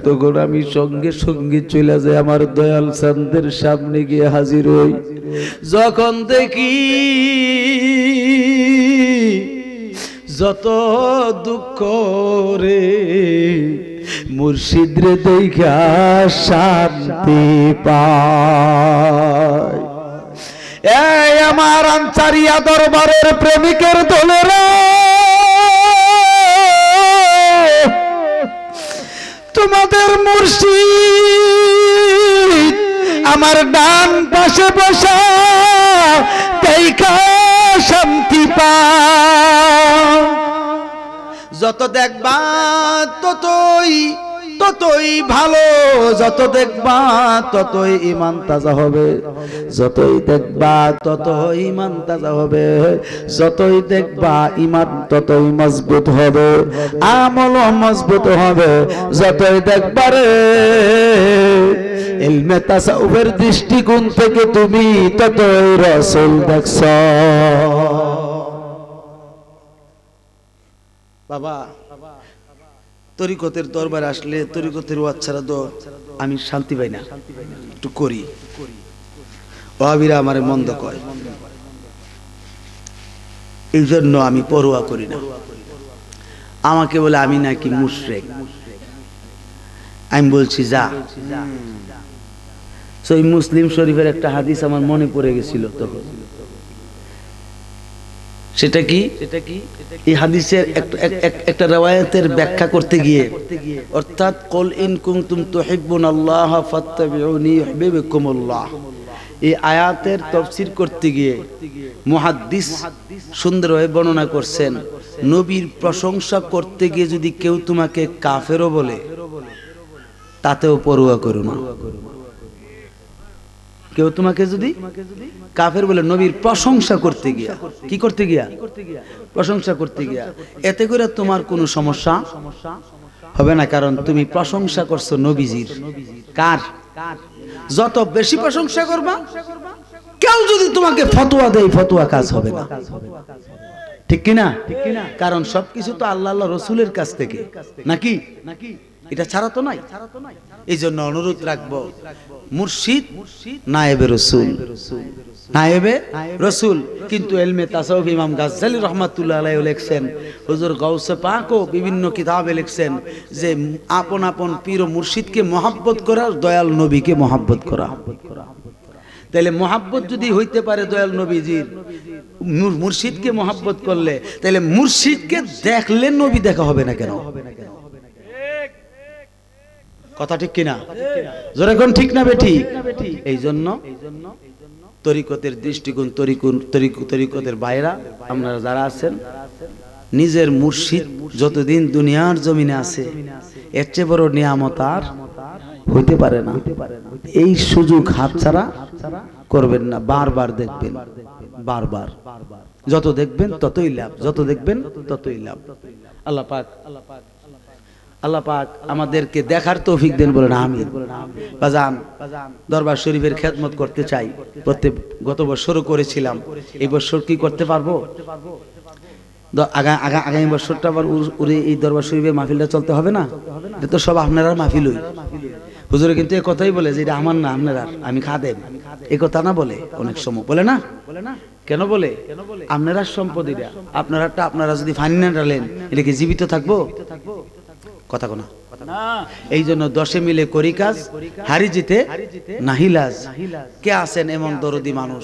তখন আমি সঙ্গে সঙ্গে চলে যাই আমার দয়াল চাঁদের সামনে গিয়ে হাজির হই যখন দেখি যত দুঃখ রে মুর্শিদ রে দেখা শান্তি পায় এই আমার আনসারিয়া দরবারের প্রেমিকের দলেরা তোমাদের মুর্শিদ আমার ডান পাশে বসা দেখা শান্তি পাও যত দেখবা ততই ভালো যত দেখবা ততই ঈমান তাজা হবে যতই দেখবা ততই ঈমান তাজা হবে যতই দেখবা ঈমান ততই মজবুত হবে আমলও মজবুত হবে যতই দেখবা রে ইলমে তাসাউফের দৃষ্টিকোণ থেকে তুমি ততই রাসূল দেখছো বাবা তরিকতের দরবারে আসলে তরিকতের ওয়াজ ছাড়া তো আমি শান্তি পাই না একটু করি ওয়াহাবীরা আমারে মন্দ কয় এই জন্য আমি পরোয়া করি না আমাকে বলে আমি নাকি মুশরিক আমি বলছি যা সহিহ মুসলিম শরীফের একটা হাদিস আমার মনে পড়ে গেছিল তখন সেটা কি এই হাদিসের একটা riwayতের ব্যাখ্যা করতে গিয়ে অর্থাৎ কুল ইন কুনতুম তুহিব্বুনাল্লাহ ফাত্তাবিউনি ইউহিব্বুকুমুল্লাহ এই আয়াতের তাফসীর করতে গিয়ে মুহাদ্দিস সুন্দরভাবে বর্ণনা করছেন নবীর প্রশংসা করতে গিয়ে যদি কেউ তোমাকে কাফেরও বলে তাতেও পরোয়া করো না কেউ তোমাকে যদি কাফের বলে নবীর প্রশংসা করতে গিয়া কি করতে গিয়া প্রশংসা করতে গিয়া এতে করে তোমার কোনো সমস্যা হবে না কারণ তুমি প্রশংসা করছো নবীজির কার যত বেশি প্রশংসা করবা কেউ যদি তোমাকে ফতোয়া দেয় ফতোয়া কাজ হবে না ঠিক কি না কারণ সবকিছু তো আল্লাহ রাসূলের কাছ থেকে নাকি এটা ছাড়া তো নাই এই জন্য অনুরোধ রাখবো মুর্শিদ নায়েবে রাসূল নায়েবে রাসূল কিন্তু ইলমে তাসাউফ ইমাম গাজ্জালী রাহমাতুল্লাহ আলাইহি লিখছেন হুজুর গাউসে পাকও বিভিন্ন কিতাবে লিখছেন যে আপন আপন পীর ও মুর্শিদকে মহব্বত করা দয়াল নবীকে মহব্বত করা তাহলে মহব্বত যদি হইতে পারে দয়াল নবীজির মুর্শিদকে মহব্বত করলে তাহলে মুর্শিদকে দেখলে নবী দেখা হবে না কেন? কথা ঠিক কিনা? জোরে কোন ঠিক না বেঠিক? এই জন্য তরিকতের দৃষ্টিকোণ, তরিকতের বাইরা আপনারা যারা আছেন, নিজের মুর্শিদ যতদিন দুনিয়ার জমিনে আছে এর চেয়ে বড় নিয়ামত আর হইতে পারে না। এই সুযোগ হাতছাড়া করবেন না, বারবার দেখবেন, বারবার যত দেখবেন ততই লাভ, যত দেখবেন ততই লাভ। আল্লাহ পাক আমাদেরকে দেখার তৌফিক দেন, বলেন আমিন। বাজান, দরবার শরীফের খেদমত করতে চাই। গত বছরও করেছিলাম, এই বছর কি করতে পারবো? আগামী বছরটা আবার এই দরবার শরীফের মাহফিলটা চলতে হবে না? এটা তো সব আপনারা মাহফিলই। হুজুরে কিন্তু এই কথাই বলে যে এটা আমার না, আপনারা, আমি খাদেম, এই কথা না বলে অনেক সময় বলে না। কেন বলে? আপনারা সম্পত্তিরা, আপনারা যদি ফানি না ডালেন এটা কি জীবিত থাকবো? কথা কোনা। এই জন্য 10 মিলে করি কাজ, হারি জিতে নাহিলাজ। কে আছেন এমন দরদি মানুষ